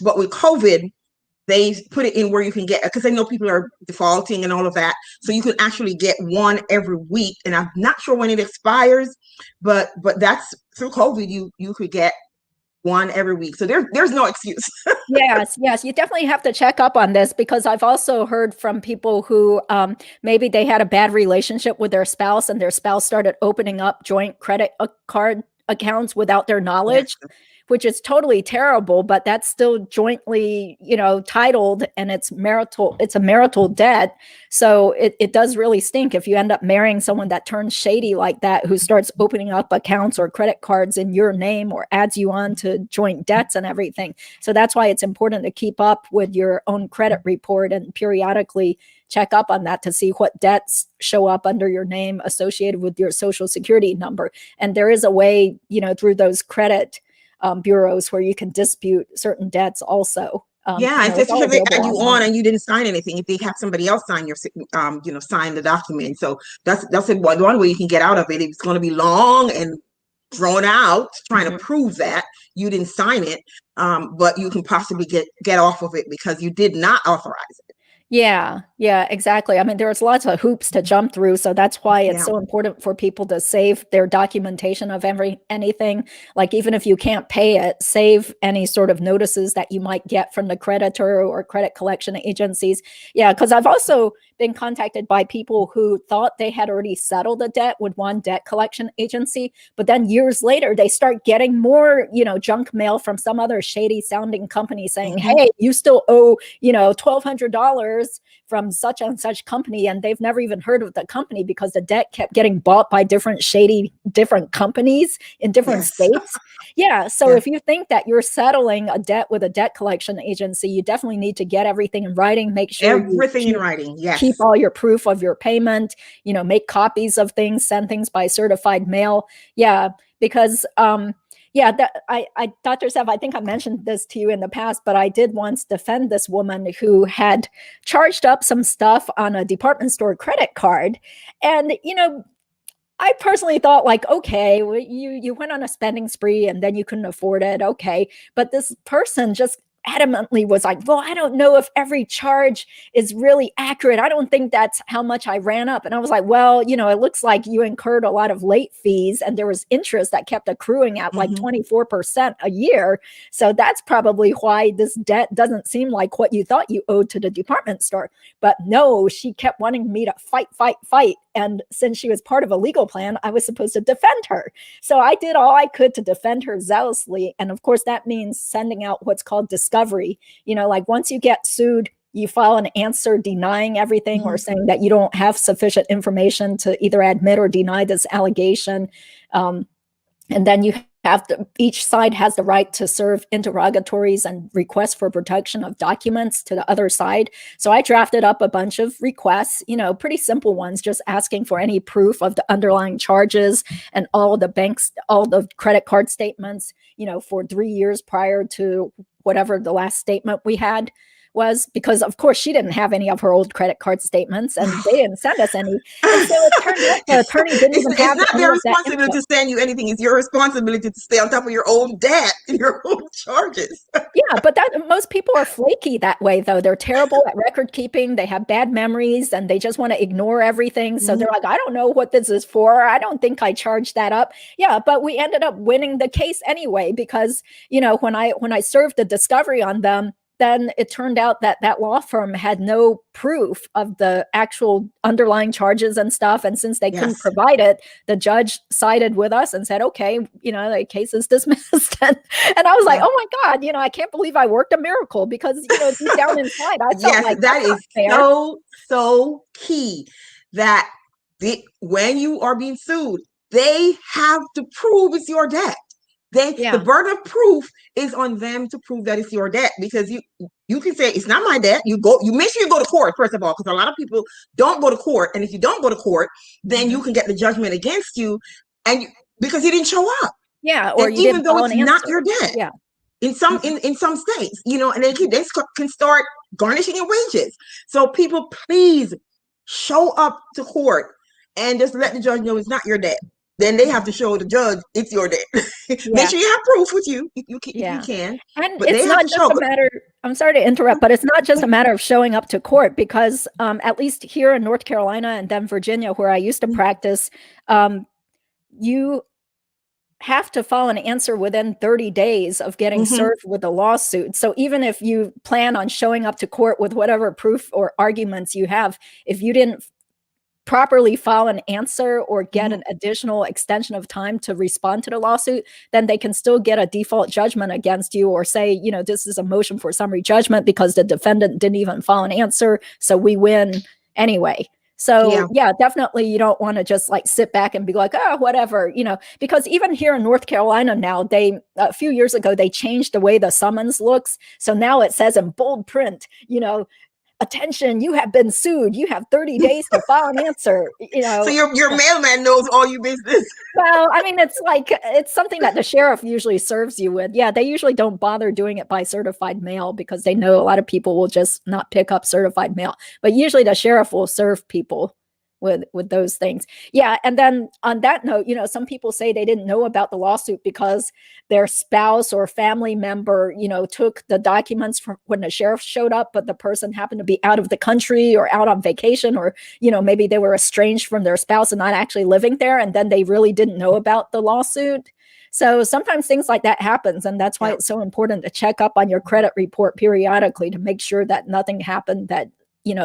but with COVID, they put it in where you can get, because they know people are defaulting and all of that. So you can actually get one every week. And I'm not sure when it expires, but that's through COVID, you could get one every week. So there's no excuse. Yes. You definitely have to check up on this, because I've also heard from people who maybe they had a bad relationship with their spouse, and their spouse started opening up joint credit card accounts without their knowledge. Yes. Which is totally terrible, but that's still jointly, titled, and it's a marital debt. So it does really stink if you end up marrying someone that turns shady like that, who starts opening up accounts or credit cards in your name, or adds you on to joint debts and everything. So that's why it's important to keep up with your own credit report and periodically check up on that to see what debts show up under your name associated with your Social Security number. And there is a way, through those credit bureaus where you can dispute certain debts also. And especially if they add you on and you didn't sign anything, if they have somebody else sign sign the document. So that's one way you can get out of it. It's going to be long and drawn out trying to prove that you didn't sign it, but you can possibly get off of it because you did not authorize it. Yeah, yeah, exactly. I mean, there's lots of hoops to jump through, so that's why it's Yeah. so important for people to save their documentation of anything. Like even if you can't pay it, save any sort of notices that you might get from the creditor or credit collection agencies. Yeah, because I've also been contacted by people who thought they had already settled a debt with one debt collection agency, but then years later they start getting more, junk mail from some other shady sounding company saying, Hmm. "Hey, you still owe, $1,200 from such and such company," and they've never even heard of the company because the debt kept getting bought by different companies in different Yes. states. Yeah, so Yeah. if you think that you're settling a debt with a debt collection agency, you definitely need to get everything in writing, make sure you Everything in writing. keep Yes. all your proof of your payment, make copies of things, send things by certified mail. Yeah, because yeah, Dr. Sev, I think I mentioned this to you in the past, but I did once defend this woman who had charged up some stuff on a department store credit card. And, I personally thought like, okay, well, you went on a spending spree and then you couldn't afford it. Okay. But this person just adamantly was like, well, I don't know if every charge is really accurate. I don't think that's how much I ran up. And I was like, well, it looks like you incurred a lot of late fees and there was interest that kept accruing at like Hmm. 24% a year. So that's probably why this debt doesn't seem like what you thought you owed to the department store. But no, she kept wanting me to fight, fight, fight. And since she was part of a legal plan, I was supposed to defend her. So I did all I could to defend her zealously. And of course, that means sending out what's called discovery. Like once you get sued, you file an answer denying everything or Hmm. saying that you don't have sufficient information to either admit or deny this allegation. And then you have each side has the right to serve interrogatories and requests for protection of documents to the other side. So I drafted up a bunch of requests, pretty simple ones, just asking for any proof of the underlying charges and all the credit card statements, for 3 years prior to whatever the last statement we had was, because of course she didn't have any of her old credit card statements and they didn't send us any. And so it turned out the attorney didn't even It's have not any their of that info. responsibility to send you anything. It's your responsibility to stay on top of your own debt and your own charges. Yeah, but most people are flaky that way, though. They're terrible at record keeping. They have bad memories and they just want to ignore everything. So they're like, I don't know what this is for. I don't think I charged that up. Yeah, but we ended up winning the case anyway, because, when I served the discovery on them, then it turned out that that law firm had no proof of the actual underlying charges and stuff. And since they couldn't Yes. provide it, the judge sided with us and said, okay, the case is dismissed. And I was like, Yeah. oh my God, I can't believe I worked a miracle, because, deep down inside, I felt Yes, like that that's not is fair. so key that when you are being sued, they have to prove it's your debt. The Yeah. burden of proof is on them to prove that it's your debt, because you can say it's not my debt. You make sure you go to court first of all, because a lot of people don't go to court, and if you don't go to court, then you can get the judgment against you, because you didn't show up. Yeah, or And you even didn't though file it's an not answer. your debt, Yeah. in some states, and they can start garnishing your wages. So people, please show up to court and just let the judge know it's not your debt. Then they have to show the judge it's your debt. Make Yeah. sure you have proof with you if you Yeah. can, And but they it's have not to just show. a matter, I'm sorry to interrupt, but it's not just a matter of showing up to court, because at least here in North Carolina and then Virginia, where I used to practice, you have to file an answer within 30 days of getting Mm-hmm. served with a lawsuit. So even if you plan on showing up to court with whatever proof or arguments you have, if you didn't properly file an answer or get Mm-hmm. an additional extension of time to respond to the lawsuit, then they can still get a default judgment against you, or say, this is a motion for summary judgment because the defendant didn't even file an answer, so we win anyway. So yeah, definitely you don't want to just like sit back and be like, oh, whatever, because even here in North Carolina now, a few years ago, they changed the way the summons looks. So now it says in bold print, attention, you have been sued. You have 30 days to file an answer. So your mailman knows all your business. Well, I mean, it's something that the sheriff usually serves you with. Yeah, they usually don't bother doing it by certified mail because they know a lot of people will just not pick up certified mail. But usually the sheriff will serve people with those things. Yeah. And then on that note, some people say they didn't know about the lawsuit because their spouse or family member, took the documents from when the sheriff showed up, but the person happened to be out of the country or out on vacation, or, maybe they were estranged from their spouse and not actually living there. And then they really didn't know about the lawsuit. So sometimes things like that happens. And that's why it's so important to check up on your credit report periodically to make sure that nothing happened that,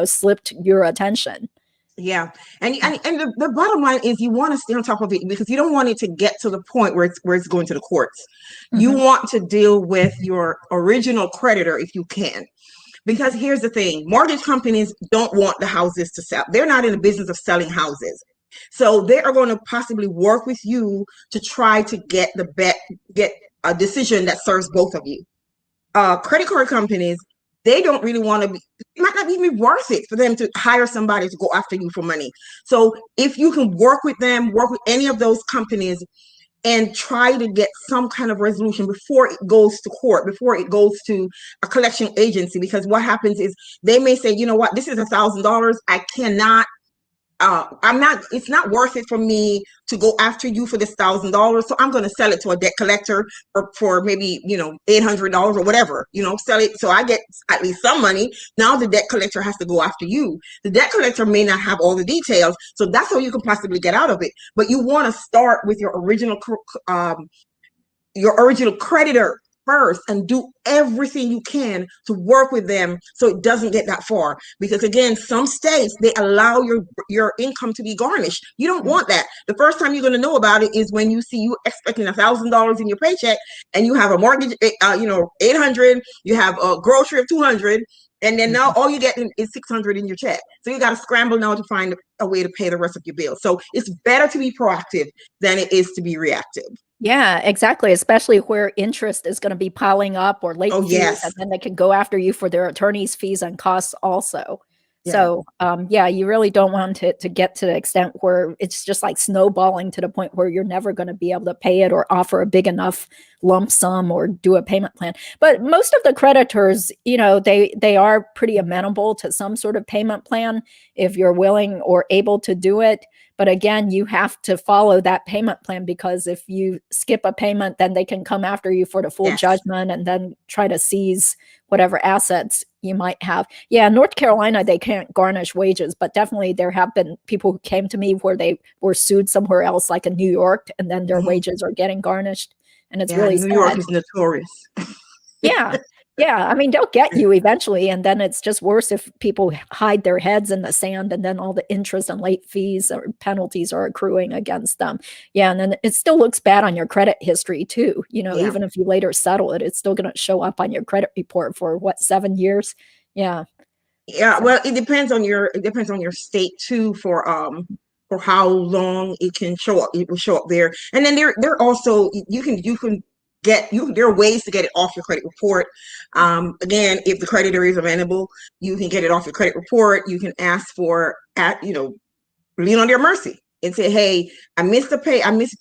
slipped your attention. Yeah. And the bottom line is you want to stay on top of it because you don't want it to get to the point where it's going to the courts. You want to deal with your original creditor if you can. Because here's the thing, mortgage companies don't want the houses to sell. They're not in the business of selling houses. So they are going to possibly work with you to try to get a decision that serves both of you. Credit card companies, they don't really want to be, it might not even be worth it for them to hire somebody to go after you for money. So if you can work with any of those companies and try to get some kind of resolution before it goes to court, before it goes to a collection agency, because what happens is they may say, you know what, this is $1,000. I cannot, it's not worth it for me to go after you for this $1,000. So I'm going to sell it to a debt collector for maybe, $800 or whatever, sell it. So I get at least some money. Now the debt collector has to go after you. The debt collector may not have all the details. So that's how you can possibly get out of it. But you want to start with your original creditor first and do everything you can to work with them so it doesn't get that far. Because again, some states, they allow your income to be garnished. You don't want that. The first time you're going to know about it is when you see you expecting $1,000 in your paycheck and you have a mortgage, $800, you have a grocery of $200, and then now all you get is $600 in your check. So you got to scramble now to find a way to pay the rest of your bills. So it's better to be proactive than it is to be reactive. Yeah, exactly. Especially where interest is going to be piling up or late fees, yes. and then they can go after you for their attorney's fees and costs also. Yeah. So, you really don't want it to get to the extent where it's just like snowballing to the point where you're never going to be able to pay it or offer a big enough lump sum or do a payment plan. But most of the creditors, they are pretty amenable to some sort of payment plan if you're willing or able to do it. But again, you have to follow that payment plan, because if you skip a payment, then they can come after you for the full judgment and then try to seize whatever assets you might have. Yeah, North Carolina, they can't garnish wages, but definitely there have been people who came to me where they were sued somewhere else, like in New York, and then their wages are getting garnished. And it's really sad. New York is notorious. Yeah. Yeah. I mean, they'll get you eventually. And then it's just worse if people hide their heads in the sand and then all the interest and late fees or penalties are accruing against them. Yeah. And then it still looks bad on your credit history too. Even if you later settle it, it's still going to show up on your credit report for 7 years? Yeah. Yeah. Well, it depends on your state too for how long it can show up. It will show up there. And then there also, there are ways to get it off your credit report. Again, if the creditor is amenable, you can get it off your credit report. You can ask for, lean on their mercy and say, hey, I missed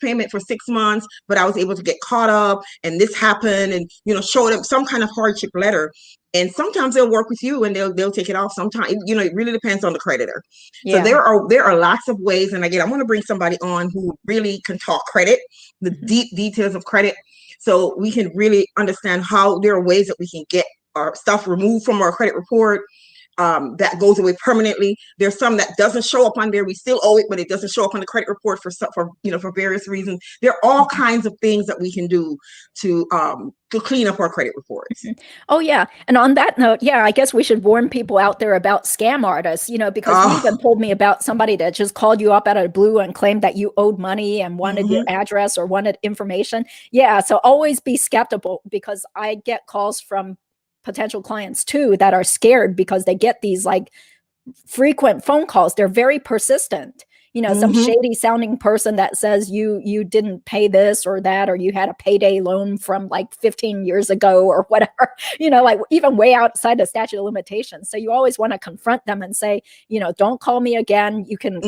payment for 6 months, but I was able to get caught up and this happened, and, show them some kind of hardship letter. And sometimes they'll work with you and they'll take it off. Sometimes, it really depends on the creditor. Yeah. So there are lots of ways. And again, I'm going to bring somebody on who really can talk credit, the deep details of credit, so we can really understand how there are ways that we can get our stuff removed from our credit report that goes away permanently. There's some that doesn't show up on there. We still owe it, but it doesn't show up on the credit report for various reasons. There are all kinds of things that we can do to clean up our credit reports. Oh, yeah. And on that note, I guess we should warn people out there about scam artists, because you even told me about somebody that just called you up out of the blue and claimed that you owed money and wanted your address or wanted information. Yeah. So always be skeptical, because I get calls from potential clients too that are scared because they get these like frequent phone calls. They're very persistent. Some shady sounding person that says you didn't pay this or that, or you had a payday loan from like 15 years ago or whatever, like even way outside the statute of limitations. So you always want to confront them and say, don't call me again. You can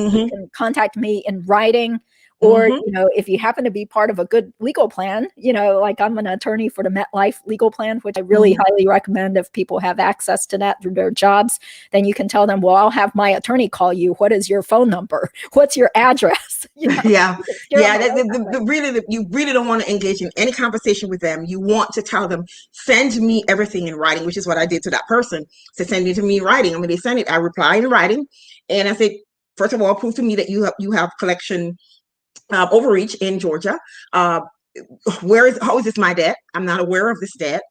contact me in writing, Or, Mm-hmm. if you happen to be part of a good legal plan, like I'm an attorney for the MetLife legal plan, which I really highly recommend if people have access to that through their jobs, then you can tell them, well, I'll have my attorney call you. What is your phone number? What's your address? Yeah. Yeah. Really, You really don't want to engage in any conversation with them. You want to tell them, send me everything in writing, which is what I did to that person. So send it to me in writing. I mean, they send it, I reply in writing. And I said, first of all, prove to me that you have collection overreach in Georgia. How is this my debt? I'm not aware of this debt.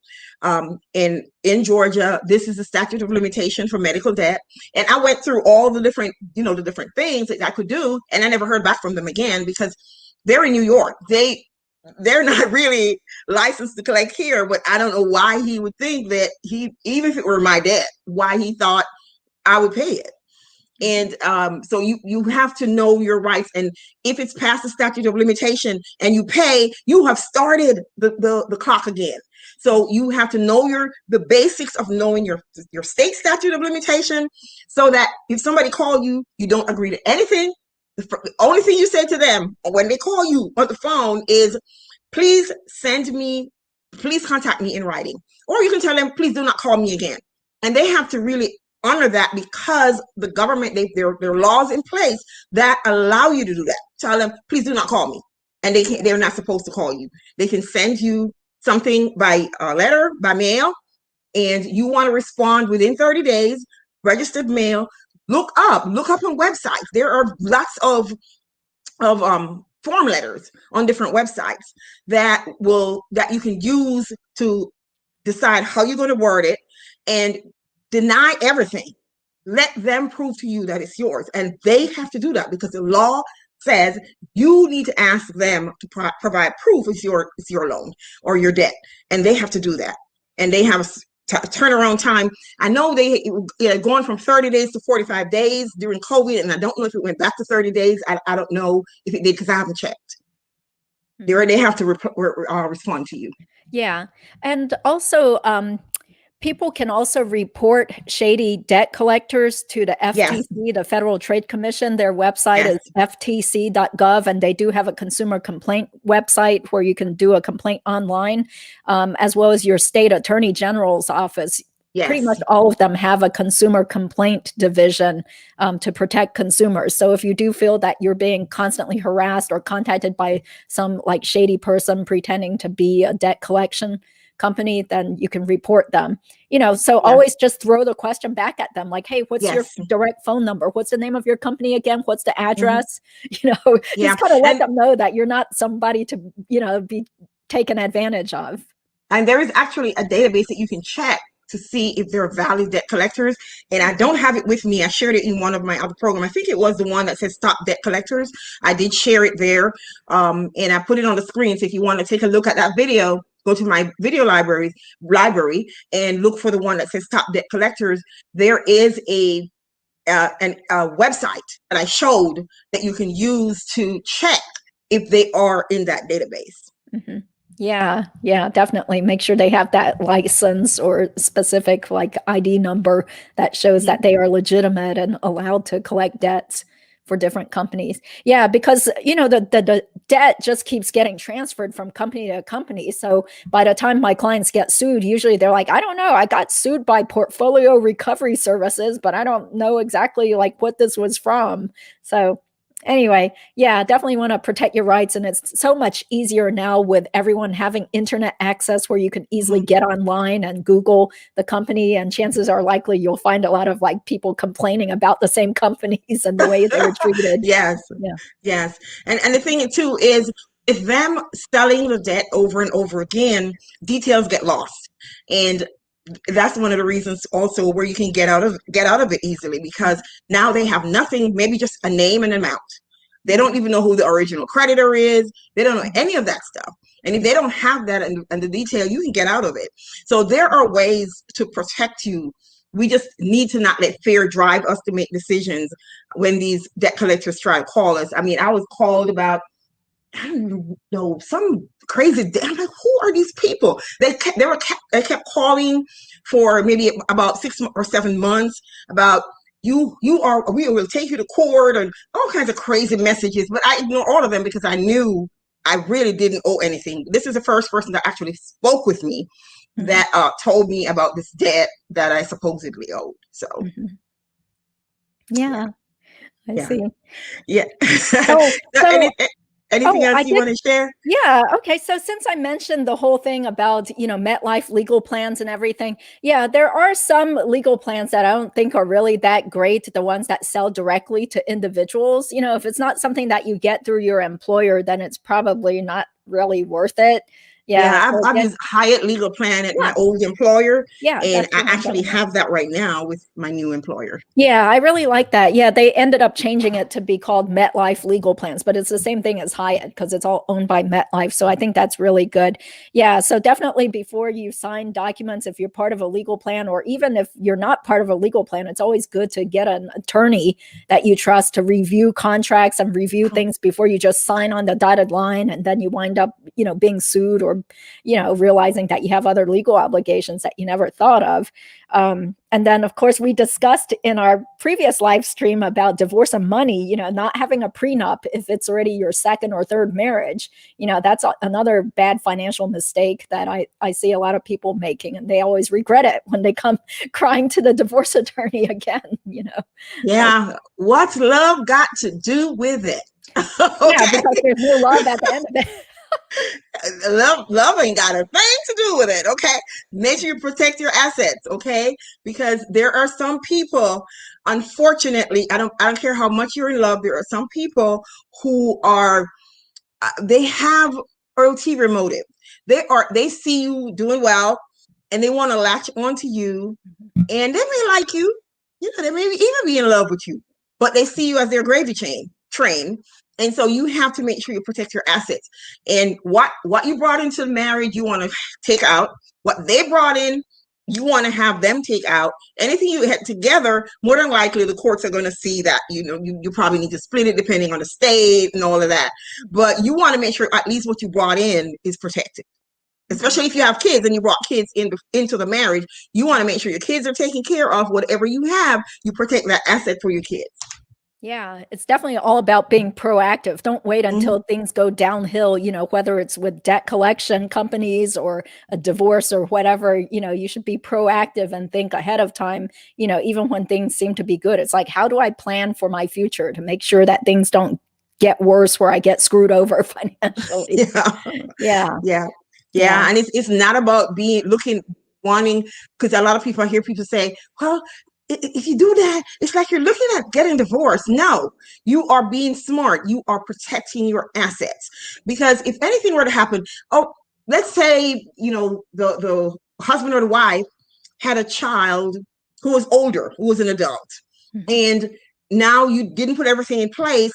In Georgia, this is the statute of limitation for medical debt. And I went through all the different, the different things that I could do, and I never heard back from them again because they're in New York. They're not really licensed to collect here, but I don't know why he would think that even if it were my debt, why he thought I would pay it. And so you have to know your rights. And if it's past the statute of limitation and you pay, you have started the clock again. So you have to know the basics of knowing your state statute of limitation, so that if somebody calls you, you don't agree to anything. The only thing you say to them when they call you on the phone is, please contact me in writing. Or you can tell them, please do not call me again. And they have to really honor that, because the government, there are laws in place that allow you to do that. Tell them, please do not call me. And they're not supposed to call you. They can send you something by letter, by mail, and you want to respond within 30 days, registered mail. Look up on websites. There are lots of form letters on different websites that you can use to decide how you're going to word it, and deny everything. Let them prove to you that it's yours. And they have to do that because the law says you need to ask them to provide proof it's your loan or your debt. And they have to do that. And they have a turnaround time. I know they going from 30 days to 45 days during COVID. And I don't know if it went back to 30 days. I don't know if it did, because I haven't checked. They have to respond to you. Yeah. And also, people can also report shady debt collectors to the FTC, yes, the Federal Trade Commission. Their website, yes, is ftc.gov, and they do have a consumer complaint website where you can do a complaint online, as well as your state attorney general's office. Yes. Pretty much all of them have a consumer complaint division to protect consumers. So if you do feel that you're being constantly harassed or contacted by some like shady person pretending to be a debt collection company, then you can report them. So always just throw the question back at them, like, hey, what's your direct phone number? What's the name of your company again? What's the address? Just kind of let them know that you're not somebody to, be taken advantage of. And there is actually a database that you can check to see if they're valid debt collectors. And I don't have it with me. I shared it in one of my other programs. I think it was the one that says Stop Debt Collectors. I did share it there. And I put it on the screen. So if you want to take a look at that video, go to my video library and look for the one that says Stop Debt Collectors. There is a website that I showed that you can use to check if they are in that database. Mm-hmm. Yeah, definitely. Make sure they have that license or specific like ID number that shows that they are legitimate and allowed to collect debts for different companies. Yeah, because the debt just keeps getting transferred from company to company. So by the time my clients get sued, usually they're like, I don't know, I got sued by Portfolio Recovery Services, but I don't know exactly like what this was from. So anyway, definitely want to protect your rights. And it's so much easier now with everyone having internet access where you can easily get online and Google the company, and chances are likely you'll find a lot of like people complaining about the same companies and the way they were treated. Yes. And the thing too is, if them selling the debt over and over again, details get lost. And that's one of the reasons also where you can get out of it easily, because now they have nothing, maybe just a name and amount. They don't even know who the original creditor is. They don't know any of that stuff. And if they don't have that and the detail, you can get out of it. So there are ways to protect you. We just need to not let fear drive us to make decisions when these debt collectors try to call us. I mean, I was called about, I don't know, some crazy. I'm like, who are these people? They kept calling for maybe about 6 or 7 months about, we will take you to court and all kinds of crazy messages. But I ignored all of them because I knew I really didn't owe anything. This is the first person that actually spoke with me that told me about this debt that I supposedly owed. So, yeah. I see. Yeah. So, anything else you want to share? Yeah. Okay. So since I mentioned the whole thing about, MetLife legal plans and everything, yeah, there are some legal plans that I don't think are really that great. The ones that sell directly to individuals, if it's not something that you get through your employer, then it's probably not really worth it. Yeah, I've used Hyatt legal plan at my old employer. Yeah, and I actually have that right now with my new employer. Yeah, I really like that. Yeah, they ended up changing it to be called MetLife Legal Plans, but it's the same thing as Hyatt because it's all owned by MetLife. So I think that's really good. Yeah, so definitely before you sign documents, if you're part of a legal plan, or even if you're not part of a legal plan, it's always good to get an attorney that you trust to review contracts and review things before you just sign on the dotted line, and then you wind up, being sued or, realizing that you have other legal obligations that you never thought of. And then, of course, we discussed in our previous live stream about divorce and money, not having a prenup if it's already your second or third marriage. That's another bad financial mistake that I see a lot of people making, and they always regret it when they come crying to the divorce attorney again, Yeah. What's love got to do with it? Okay. Yeah, because there's no love at the end of it. Love ain't got a thing to do with it. Okay, make sure you protect your assets. Okay, because there are some people, unfortunately, I don't care how much you're in love, there are some people who are they have ulterior motive. They see you doing well and they want to latch onto you, and they may like you, they may even be in love with you, but they see you as their gravy train. And so you have to make sure you protect your assets. And what you brought into the marriage, you want to take out. What they brought in, you want to have them take out. Anything you had together, more than likely the courts are going to see that, you probably need to split it depending on the state and all of that. But you want to make sure at least what you brought in is protected. Especially if you have kids and you brought kids into the marriage, you want to make sure your kids are taken care of. Whatever you have, you protect that asset for your kids. Yeah, it's definitely all about being proactive. Don't wait until things go downhill, whether it's with debt collection companies or a divorce or whatever, you should be proactive and think ahead of time, even when things seem to be good. It's like, how do I plan for my future to make sure that things don't get worse where I get screwed over financially? Yeah. And it's not about wanting, because a lot of people, I hear people say, well, if you do that, it's like you're looking at getting divorced. No, you are being smart. You are protecting your assets. Because if anything were to happen, let's say, the husband or the wife had a child who was older, who was an adult. And now you didn't put everything in place,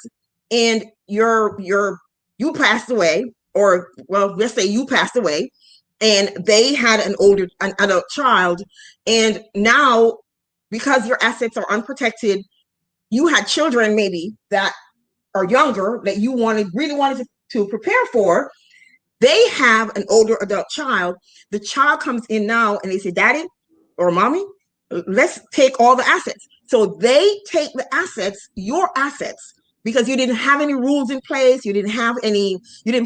and you passed away, or, well, let's say you passed away, and they had an adult child. And now, because your assets are unprotected, you had children maybe that are younger that you really wanted to prepare for. They have an older adult child. The child comes in now and they say, Daddy or Mommy, let's take all the assets. So they take the assets, your assets, because you didn't have any rules in place. You didn't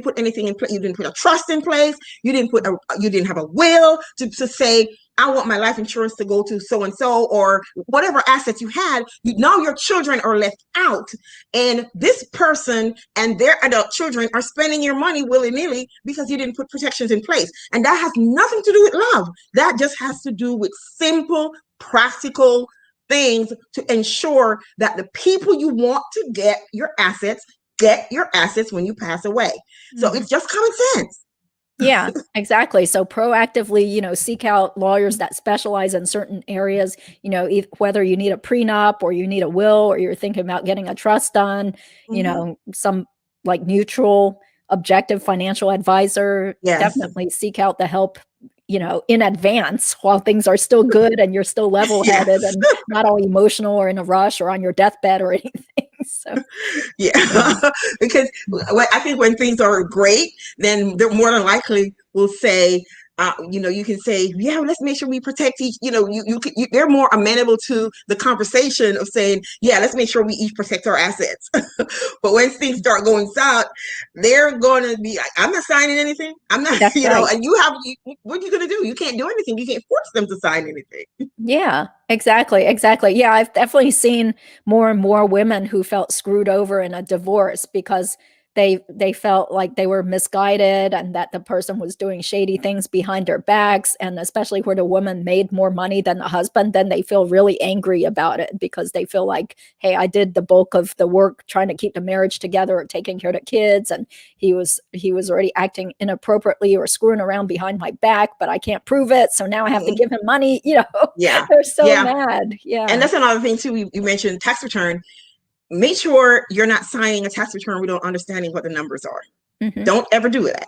put anything in place. You didn't put a trust in place. You didn't have a will to say, I want my life insurance to go to so-and-so, or whatever assets you had. Now your children are left out, and this person and their adult children are spending your money willy-nilly because you didn't put protections in place. And that has nothing to do with love. That just has to do with simple, practical things to ensure that the people you want to get your assets when you pass away. So it's just common sense. Yeah, exactly. So proactively, seek out lawyers that specialize in certain areas, whether you need a prenup or you need a will, or you're thinking about getting a trust done, some like neutral, objective financial advisor. Yes. Definitely seek out the help, in advance while things are still good and you're still level-headed and not all emotional or in a rush or on your deathbed or anything. So because I think when things are great, then they're more than likely will say, You can say, yeah, let's make sure we protect each, they're more amenable to the conversation of saying, yeah, let's make sure we each protect our assets. But when things start going south, they're going to be like, I'm not signing anything. I'm not, That's right. and what are you going to do? You can't do anything. You can't force them to sign anything. Yeah, exactly. Exactly. Yeah, I've definitely seen more and more women who felt screwed over in a divorce because they felt like they were misguided and that the person was doing shady things behind their backs, and especially where the woman made more money than the husband, then they feel really angry about it because they feel like, hey, I did the bulk of the work trying to keep the marriage together or taking care of the kids, and he was already acting inappropriately or screwing around behind my back, but I can't prove it, so now I have to give him money. Yeah. They're so Yeah. mad. Yeah. And that's another thing too. You mentioned tax return. Make sure you're not signing a tax return without understanding what the numbers are. Mm-hmm. Don't ever do that.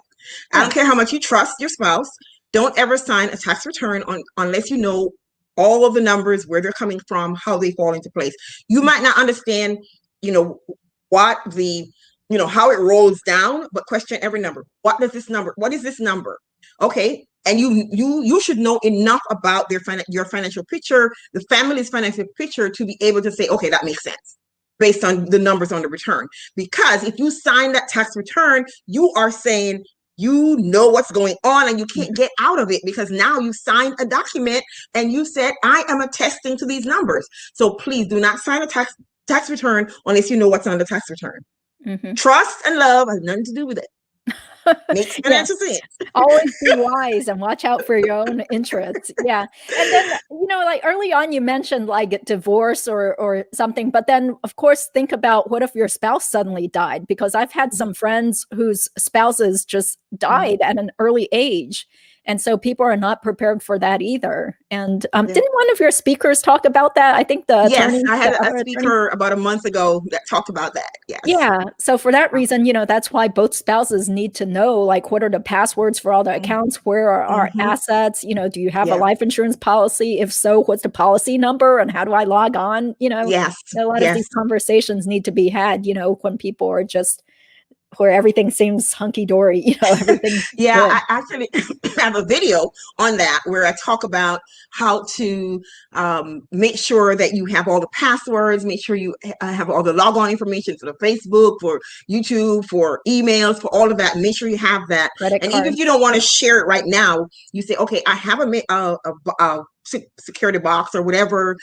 I don't care how much you trust your spouse. Don't ever sign a tax return unless you know all of the numbers, where they're coming from, how they fall into place. You might not understand, what how it rolls down, but question every number. What is this number? Okay. And you should know enough about your financial picture, the family's financial picture, to be able to say, okay, that makes sense based on the numbers on the return. Because if you sign that tax return, you are saying you know what's going on and you can't get out of it, because now you signed a document and you said, I am attesting to these numbers. So please do not sign a tax return unless you know what's on the tax return. Mm-hmm. Trust and love has nothing to do with it. Makes financial sense. Always be wise and watch out for your own interests. Yeah. And then, like early on, you mentioned like divorce or something, but then of course, think about what if your spouse suddenly died? Because I've had some friends whose spouses just died at an early age. And so people are not prepared for that either. And didn't one of your speakers talk about that? I think I had a speaker about a month ago that talked about that. Yes. Yeah. So for that reason, that's why both spouses need to know, like, what are the passwords for all the accounts? Where are our assets? Do you have a life insurance policy? If so, what's the policy number and how do I log on? Yes. A lot of these conversations need to be had, when people are just where everything seems hunky-dory, everything. Yeah, I actually have a video on that where I talk about how to make sure that you have all the passwords, make sure you have all the log-on information for the Facebook, for YouTube, for emails, for all of that. Make sure you have that. And even if you don't want to share it right now, you say, okay, I have a security box or whatever,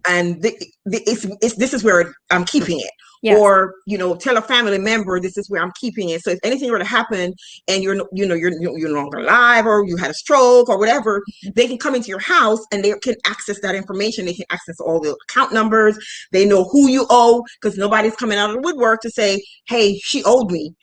and this is where I'm keeping it. Yes. Or tell a family member, this is where I'm keeping it. So if anything were to happen and you're no longer alive, or you had a stroke or whatever, they can come into your house and they can access that information. They can access all the account numbers. They know who you owe, because nobody's coming out of the woodwork to say, hey, she owed me.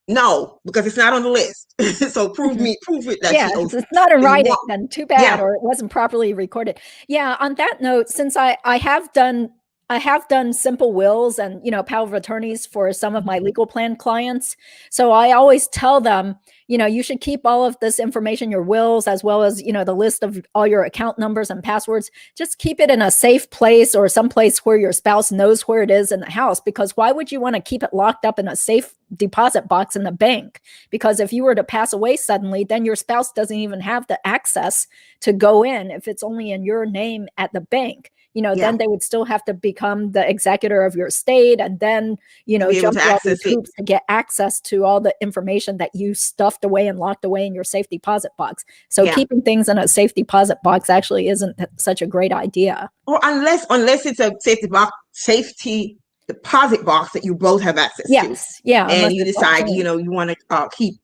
No, because it's not on the list. So prove it that she owes. It's not in writing, then too bad, or it wasn't properly recorded. Yeah. On that note, since I have done simple wills and, power of attorneys for some of my legal plan clients. So I always tell them, you should keep all of this information, your wills, as well as, the list of all your account numbers and passwords. Just keep it in a safe place or someplace where your spouse knows where it is in the house, because why would you want to keep it locked up in a safe deposit box in the bank? Because if you were to pass away suddenly, then your spouse doesn't even have the access to go in if it's only in your name at the bank. Then they would still have to become the executor of your estate, and then, jump through all these hoops to get access to all the information that you stuffed away and locked away in your safe deposit box. So keeping things in a safe deposit box actually isn't such a great idea. Or unless it's a safety deposit box that you both have access to. Yeah. And you decide, you want to keep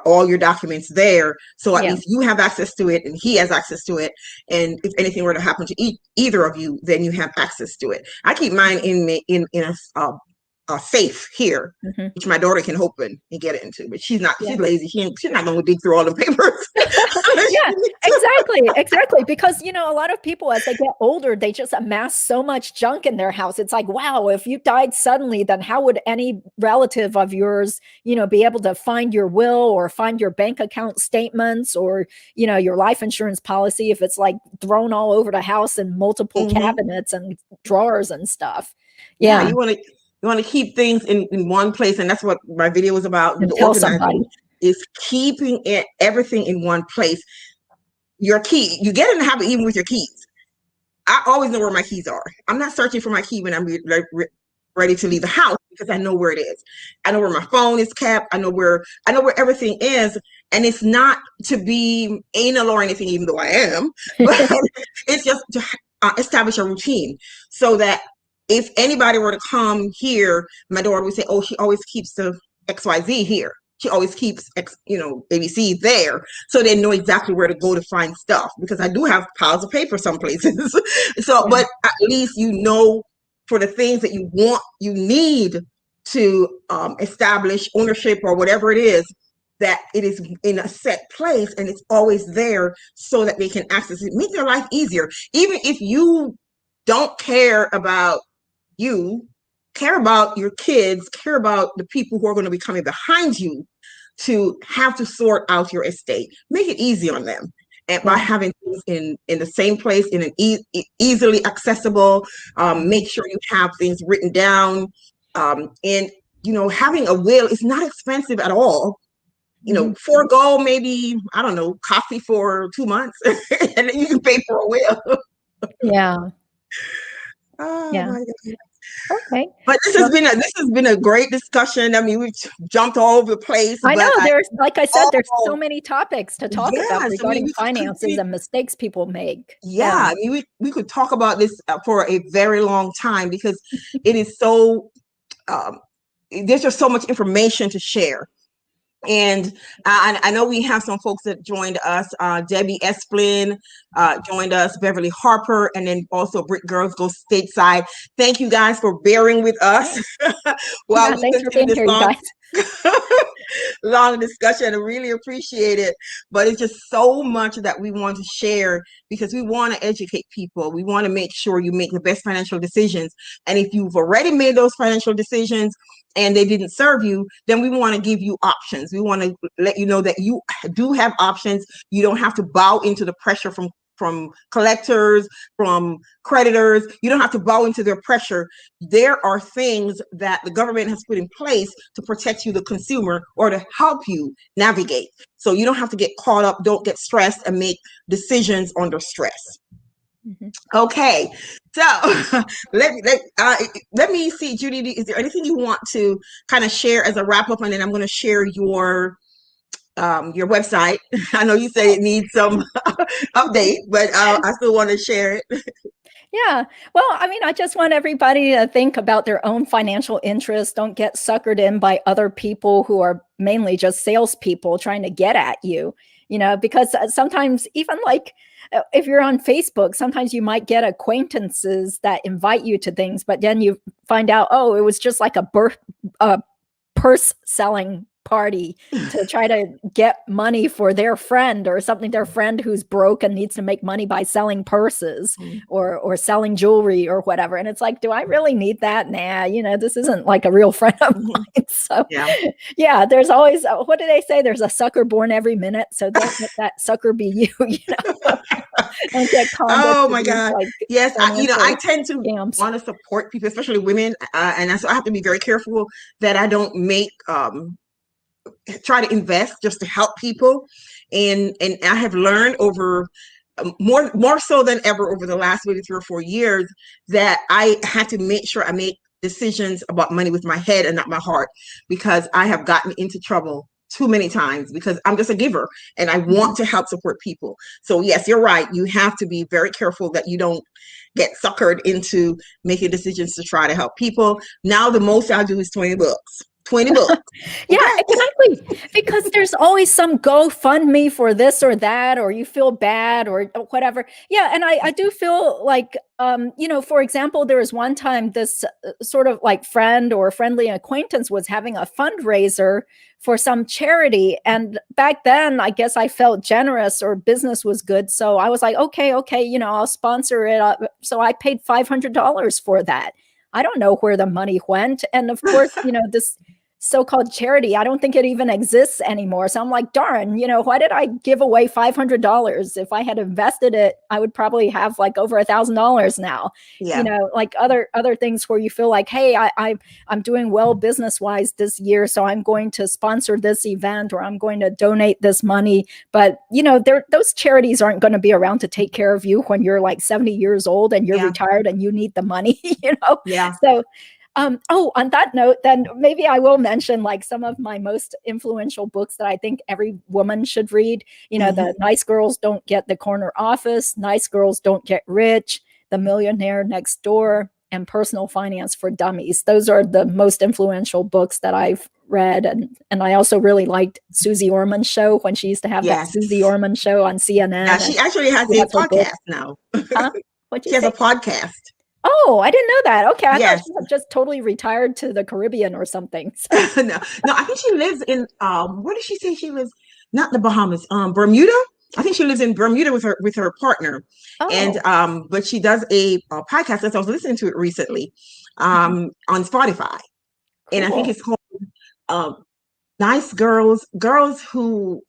all your documents there, so at least you have access to it and he has access to it, and if anything were to happen to either of you, then you have access to it. I keep mine in a safe here, which my daughter can open and get it into, but she's lazy. She's not going to dig through all the papers. Exactly. Because, a lot of people, as they get older, they just amass so much junk in their house. It's like, wow, if you died suddenly, then how would any relative of yours, be able to find your will or find your bank account statements or, your life insurance policy if it's like thrown all over the house in multiple cabinets and drawers and stuff. Yeah. You want to keep things in one place, and that's what my video was about. Tell somebody. Is keeping everything in one place. your key. You get in the habit even with your keys. I always know where my keys are. I'm not searching for my key when I'm ready to leave the house because I know where it is. I know where my phone is kept. I know where everything is. And it's not to be anal or anything, even though I am, but it's just to establish a routine so that if anybody were to come here, my daughter would say, oh, she always keeps the XYZ here. She always keeps, ABC there. So they know exactly where to go to find stuff, because I do have piles of paper some places. So, but at least you know for the things that you need to establish ownership or whatever it is, that it is in a set place and it's always there so that they can access it. Make their life easier. Even if you don't care about you, care about your kids, care about the people who are going to be coming behind you to have to sort out your estate. Make it easy on them. And by having things in the same place, in an easily accessible, make sure you have things written down. And, having a will is not expensive at all. Forego maybe, I don't know, coffee for 2 months and then you can pay for a will. Yeah. Oh, my God. Okay. But this has been a great discussion. I mean, we've jumped all over the place. I know there's, like I said, there's so many topics to talk about regarding finances and mistakes people make. Yeah. I mean, we could talk about this for a very long time because it is so, there's just so much information to share. And I know we have some folks that joined us. Debbie Esplin joined us, Beverly Harper, and then also Brick Girls Go Stateside. Thank you guys for bearing with us while we continue this long discussion. I really appreciate it. But it's just so much that we want to share because we want to educate people. We want to make sure you make the best financial decisions. And if you've already made those financial decisions and they didn't serve you, then we want to give you options. We want to let you know that you do have options. You don't have to bow into the pressure from collectors, from creditors. You don't have to bow into their pressure. There are things that the government has put in place to protect you, the consumer, or to help you navigate. So you don't have to get caught up, don't get stressed and make decisions under stress. Okay, so let me see, Judy, is there anything you want to kind of share as a wrap up? And then I'm going to share your website. I know you said it needs some update, but I still want to share it. Yeah. Well, I mean, I just want everybody to think about their own financial interests. Don't get suckered in by other people who are mainly just salespeople trying to get at you, because sometimes even like if you're on Facebook, sometimes you might get acquaintances that invite you to things, but then you find out, oh, it was just like a purse selling party to try to get money for their friend or something, their friend who's broke and needs to make money by selling purses or selling jewelry or whatever. And it's like, do I really need that? Nah, this isn't like a real friend of mine. So yeah, there's always, what do they say? There's a sucker born every minute. So don't let that sucker be you, Don't get caught. Oh my God. Like, yes. I tend to want to support people, especially women. And so I have to be very careful that I don't make, try to invest just to help people. And I have learned over more so than ever over the last maybe 3 or 4 years that I had to make sure I make decisions about money with my head and not my heart, because I have gotten into trouble too many times because I'm just a giver and I want to help support people. So yes, you're right. You have to be very careful that you don't get suckered into making decisions to try to help people. Now the most I'll do is $20. Yeah, exactly. Because there's always some GoFundMe for this or that, or you feel bad or whatever. Yeah. And I do feel like, for example, there was one time this sort of like friend or friendly acquaintance was having a fundraiser for some charity. And back then, I guess I felt generous or business was good. So I was like, okay, I'll sponsor it. So I paid $500 for that. I don't know where the money went. And of course, this so-called charity, I don't think it even exists anymore. So I'm like, darn, why did I give away $500? If I had invested it, I would probably have like over $1,000 now. Yeah. Like other things where you feel like, hey, I'm doing well business wise this year, so I'm going to sponsor this event, or I'm going to donate this money. But those charities aren't going to be around to take care of you when you're like 70 years old and you're retired and you need the money. Yeah. So on that note, then maybe I will mention like some of my most influential books that I think every woman should read. The Nice Girls Don't Get the Corner Office, Nice Girls Don't Get Rich, The Millionaire Next Door, and Personal Finance for Dummies. Those are the most influential books that I've read. And I also really liked Susie Orman's show when she used to have that Susie Orman show on CNN. Yeah, she actually has a podcast now. Huh? She has a podcast. Oh, I didn't know that. Okay, I Yes. thought she had just totally retired to the Caribbean or something. So. No, I think she lives in where did she say she lives? Not the Bahamas, Bermuda. I think she lives in Bermuda with her partner. Oh. And but she does a podcast that I was listening to it recently on Spotify. Cool. And I think it's called Nice Girls who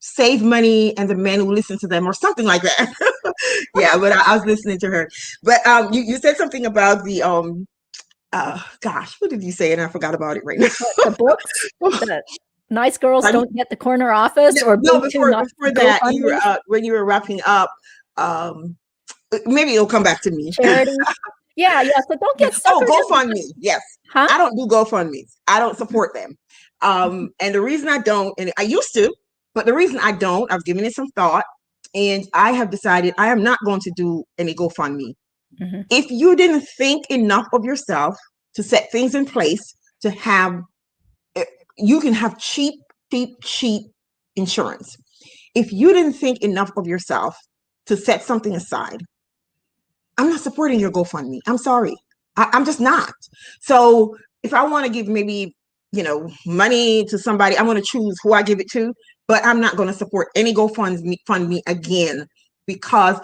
save money and the men who listen to them, or something like that. Yeah, but I was listening to her. But you said something about the gosh, what did you say? And I forgot about it right now. The books. The Nice Girls Don't Get the Corner Office, or before that, when you were wrapping up, maybe it'll come back to me. Charity. Yeah. So don't get suckered. GoFundMe. Yes. Huh? I don't do GoFundMe. I don't support them. And the reason I don't, and I used to, but the reason I don't, I've given it some thought, and I have decided I am not going to do any GoFundMe. Mm-hmm. If you didn't think enough of yourself to set things in place to have, you can have cheap insurance. If you didn't think enough of yourself to set something aside, I'm not supporting your GoFundMe. I'm sorry. I'm just not. So if I want to give maybe, money to somebody, I'm going to choose who I give it to, but I'm not going to support any GoFundMe again, because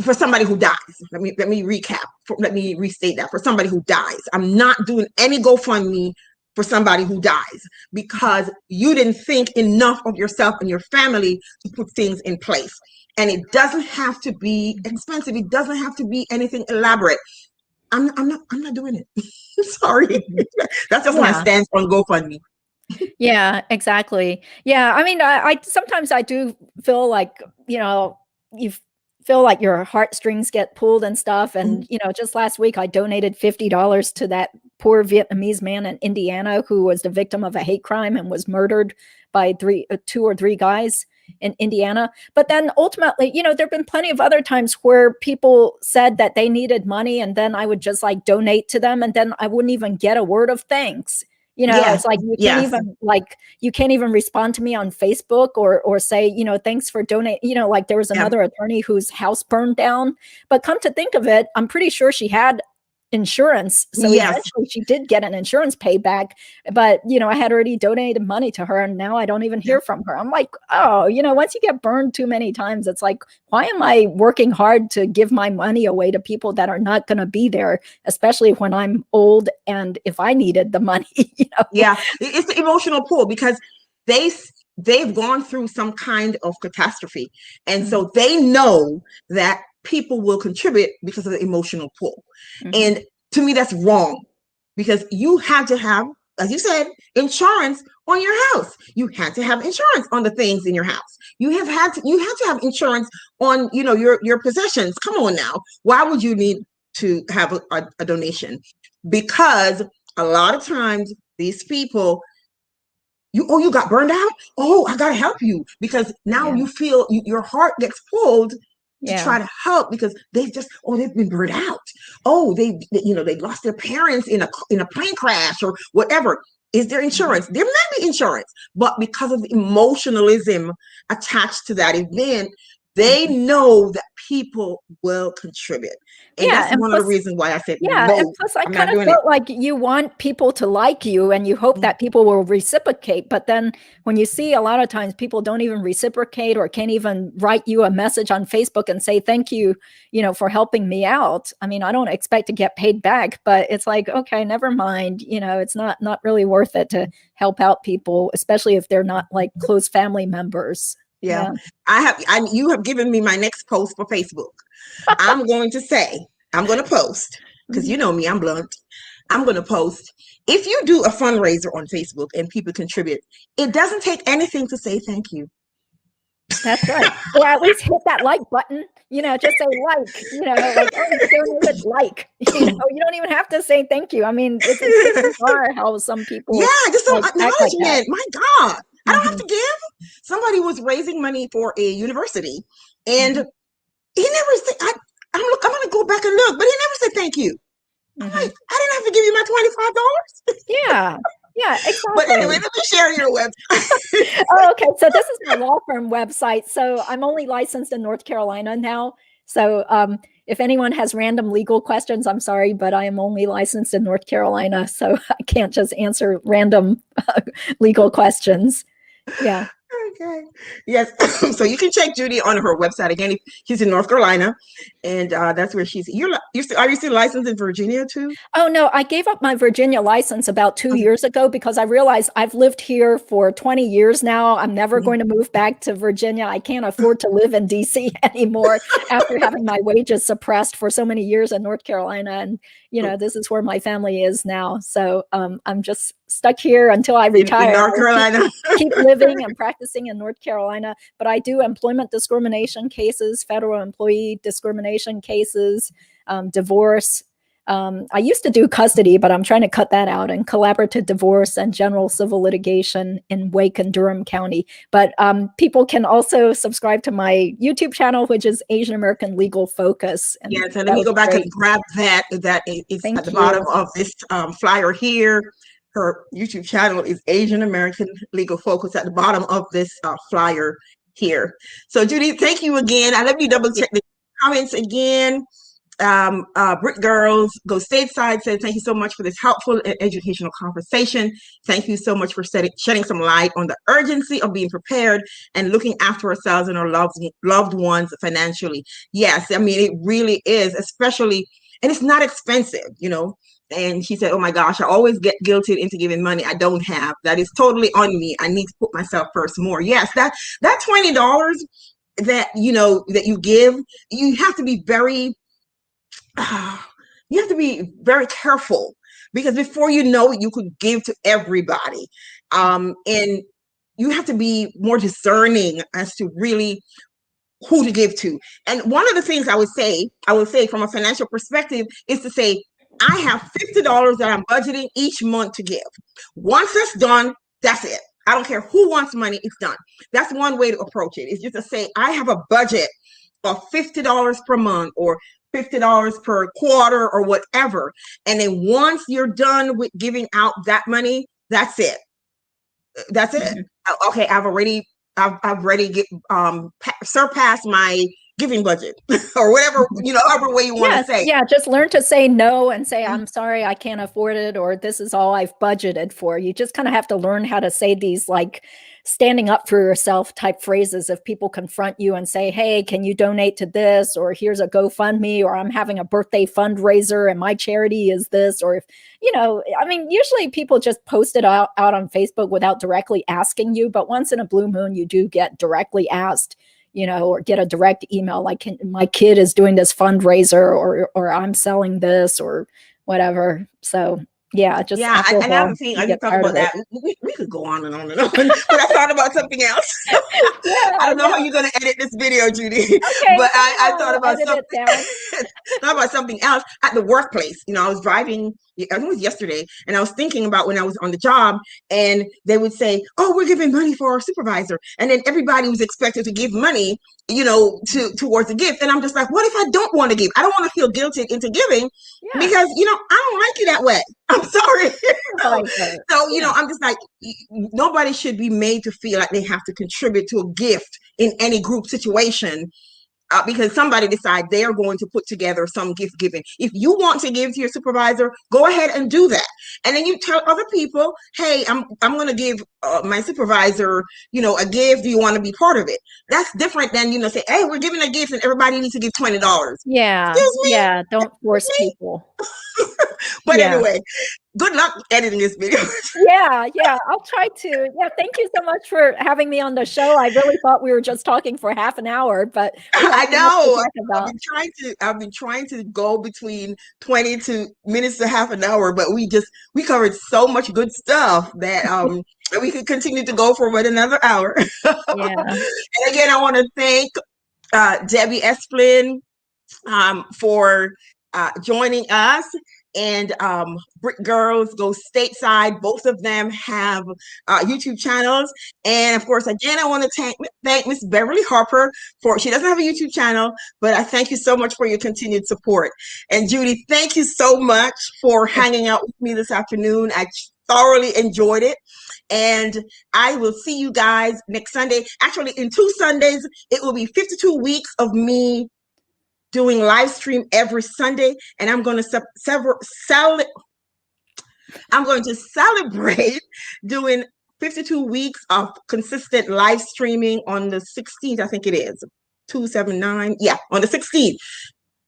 for somebody who dies, let me recap. Let me restate that. For somebody who dies, I'm not doing any GoFundMe for somebody who dies, because you didn't think enough of yourself and your family to put things in place. And it doesn't have to be expensive. It doesn't have to be anything elaborate. I'm not doing it. Sorry. That's just my stance on GoFundMe. Yeah, exactly. Yeah. I mean, I sometimes I do feel like, you feel like your heartstrings get pulled and stuff. And, just last week I donated $50 to that poor Vietnamese man in Indiana who was the victim of a hate crime and was murdered by two or three guys in Indiana. But then ultimately, there've been plenty of other times where people said that they needed money, and then I would just like donate to them, and then I wouldn't even get a word of thanks. It's like you can't even respond to me on Facebook or say, thanks for donating. Like there was another attorney whose house burned down, but come to think of it, I'm pretty sure she had insurance. So eventually she did get an insurance payback, but I had already donated money to her, and now I don't even hear from her. I'm like, once you get burned too many times, it's like, why am I working hard to give my money away to people that are not going to be there, especially when I'm old and if I needed the money? Yeah, it's the emotional pull, because they've gone through some kind of catastrophe, and so they know that people will contribute because of the emotional pull. Mm-hmm. And to me, that's wrong, because you had to have, as you said, insurance on your house. You had to have insurance on the things in your house. You had to have insurance on, your possessions. Come on now. Why would you need to have a donation? Because a lot of times these people, you got burned out. Oh, I got to help you, because now you feel your heart gets pulled to try to help, because they've been burned out. Oh, they lost their parents in a plane crash or whatever. Is there insurance? There may be insurance, but because of the emotionalism attached to that event, They know that people will contribute. And Yeah, that's and one of the plus, reasons why I said, yeah, and no, plus I I'm kind not of doing it. felt like you want people to like you and you hope that people will reciprocate. But then when you see a lot of times people don't even reciprocate or can't even write you a message on Facebook and say, thank you, for helping me out. I mean, I don't expect to get paid back, but it's like, okay, never mind. It's not really worth it to help out people, especially if they're not like close family members. Yeah. You have given me my next post for Facebook. I'm going to post, because you know me, I'm blunt. I'm going to post. If you do a fundraiser on Facebook and people contribute, it doesn't take anything to say thank you. That's right. Or at least hit that like button, just say like, like, oh, you donated, like, you don't even have to say thank you. I mean, it's bizarre how some people just some like act like that. acknowledgement. My God. I don't have Mm-hmm. to give. Somebody was raising money for a university, and Mm-hmm. he never said, I'm going to go back and look, but he never said thank you. I'm Mm-hmm. like, I didn't have to give you my $25. Yeah. Yeah, exactly. But anyway, let me share your website. Oh, okay. So this is my law firm website. So I'm only licensed in North Carolina now. So if anyone has random legal questions, I'm sorry, but I am only licensed in North Carolina. So I can't just answer random legal questions. Yeah. Okay. Yes. So you can check Judy on her website again. She's in North Carolina, and that's where she's. Are you still licensed in Virginia too? Oh no, I gave up my Virginia license about 2 years ago because I realized I've lived here for 20 years now. I'm never going to move back to Virginia. I can't afford to live in DC anymore after having my wages suppressed for so many years in North Carolina. And this is where my family is now. So I'm just stuck here until I retire. In North Carolina. Keep living and practicing in North Carolina, but I do employment discrimination cases, federal employee discrimination cases, divorce. I used to do custody, but I'm trying to cut that out, and collaborative divorce and general civil litigation in Wake and Durham County. But people can also subscribe to my YouTube channel, which is Asian American Legal Focus. And yes, and let me go back and grab that. That is at the bottom of this flyer here. Her YouTube channel is Asian American Legal Focus at the bottom of this flyer here. So Judy, thank you again. Let me double check the comments again. Brick Girls Go Stateside said, thank you so much for this helpful and educational conversation. Thank you so much for shedding some light on the urgency of being prepared and looking after ourselves and our loved ones financially. Yes, I mean, it really is, especially, and it's not expensive, And she said, oh my gosh, I always get guilted into giving money I don't have. That is totally on me. I need to put myself first more. Yes, that $20 that, that you give, you have to be very careful, because before you know it, you could give to everybody. And you have to be more discerning as to really who to give to. And one of the things I would say from a financial perspective is to say, I have $50 that I'm budgeting each month to give. Once that's done, that's it. I don't care who wants money, it's done. That's one way to approach it. It's just to say, I have a budget of $50 per month or $50 per quarter or whatever. And then once you're done with giving out that money, that's it. That's it. Mm-hmm. Okay, I've already surpassed my giving budget or whatever, however way you want to say. Yeah, just learn to say no and say, I'm sorry, I can't afford it, or this is all I've budgeted for. You just kind of have to learn how to say these like standing up for yourself type phrases. If people confront you and say, hey, can you donate to this? Or here's a GoFundMe, or I'm having a birthday fundraiser and my charity is this, or if, usually people just post it out on Facebook without directly asking you, but once in a blue moon, you do get directly asked, or get a direct email like, my kid is doing this fundraiser, or I'm selling this or whatever. So yeah, just and I'm saying, I just talk about that. We could go on and on and on, but I thought about something else. I don't know how you're going to edit this video, Judy, okay, but I thought about something else at the workplace. I was driving, I think it was yesterday, and I was thinking about when I was on the job, and they would say, oh, we're giving money for our supervisor. And then everybody was expected to give money, towards a gift. And I'm just like, what if I don't want to give? I don't want to feel guilted into giving because, I don't like you that way. I'm sorry. So, I'm just like, nobody should be made to feel like they have to contribute to a gift in any group situation. Because somebody decides they are going to put together some gift giving. If you want to give to your supervisor, go ahead and do that. And then you tell other people, hey, I'm going to give my supervisor, a gift. Do you want to be part of it? That's different than, say, hey, we're giving a gift and everybody needs to give $20. Yeah. Excuse me? Yeah. Don't force people. But Yeah. anyway, good luck editing this video. Yeah, I'll try to. Yeah, thank you so much for having me on the show. I really thought we were just talking for half an hour, but we have I so much to know. talk about. I've been trying to go between 20 to minutes to half an hour, but we covered so much good stuff that we could continue to go for about another hour. Yeah. And again, I want to thank Debbie Esplin for joining us. And Brick Girls Go Stateside, both of them have YouTube channels. And of course, again, I want to thank Miss Beverly Harper she doesn't have a YouTube channel, but I thank you so much for your continued support. And Judy, thank you so much for hanging out with me this afternoon. I thoroughly enjoyed it. And I will see you guys next Sunday. Actually, in 2 Sundays, it will be 52 weeks of me doing live stream every Sunday, and I'm going to celebrate doing 52 weeks of consistent live streaming on the 16th. I think it is 279. Yeah, on the 16th.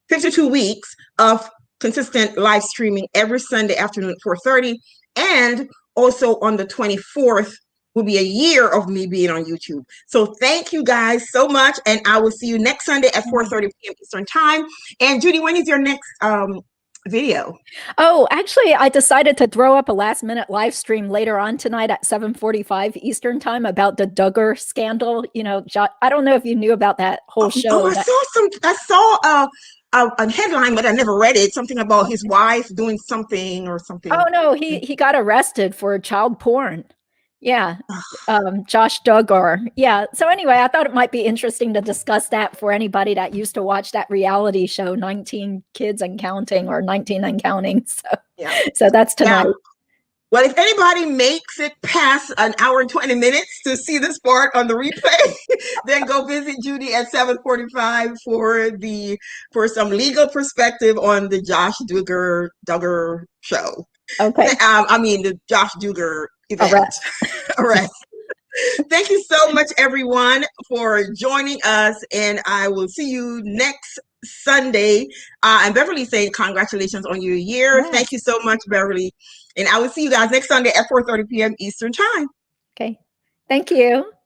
52 weeks of consistent live streaming every Sunday afternoon at 4:30, and also on the 24th will be a year of me being on YouTube. So thank you guys so much, and I will see you next Sunday at 4:30 p.m. Eastern Time. And Judy, when is your next video? Oh, actually, I decided to throw up a last-minute live stream later on tonight at 7:45 Eastern Time about the Duggar scandal. I don't know if you knew about that whole show. I saw a headline, but I never read it. Something about his wife doing something or something. Oh no, he got arrested for child porn. Yeah. Josh Duggar. Yeah. So anyway, I thought it might be interesting to discuss that for anybody that used to watch that reality show, 19 Kids and Counting, or 19 and Counting. So that's tonight. Yeah. Well, if anybody makes it past an hour and 20 minutes to see this part on the replay, then go visit Judy at 7:45 for some legal perspective on the Josh Duggar show. Okay. The Josh Duggar event. Arrest. Thank you so much, everyone, for joining us, and I will see you next Sunday. And Beverly saying congratulations on your year. Yes. Thank you so much, Beverly. And I will see you guys next Sunday at 4:30 p.m. Eastern Time. Okay. Thank you.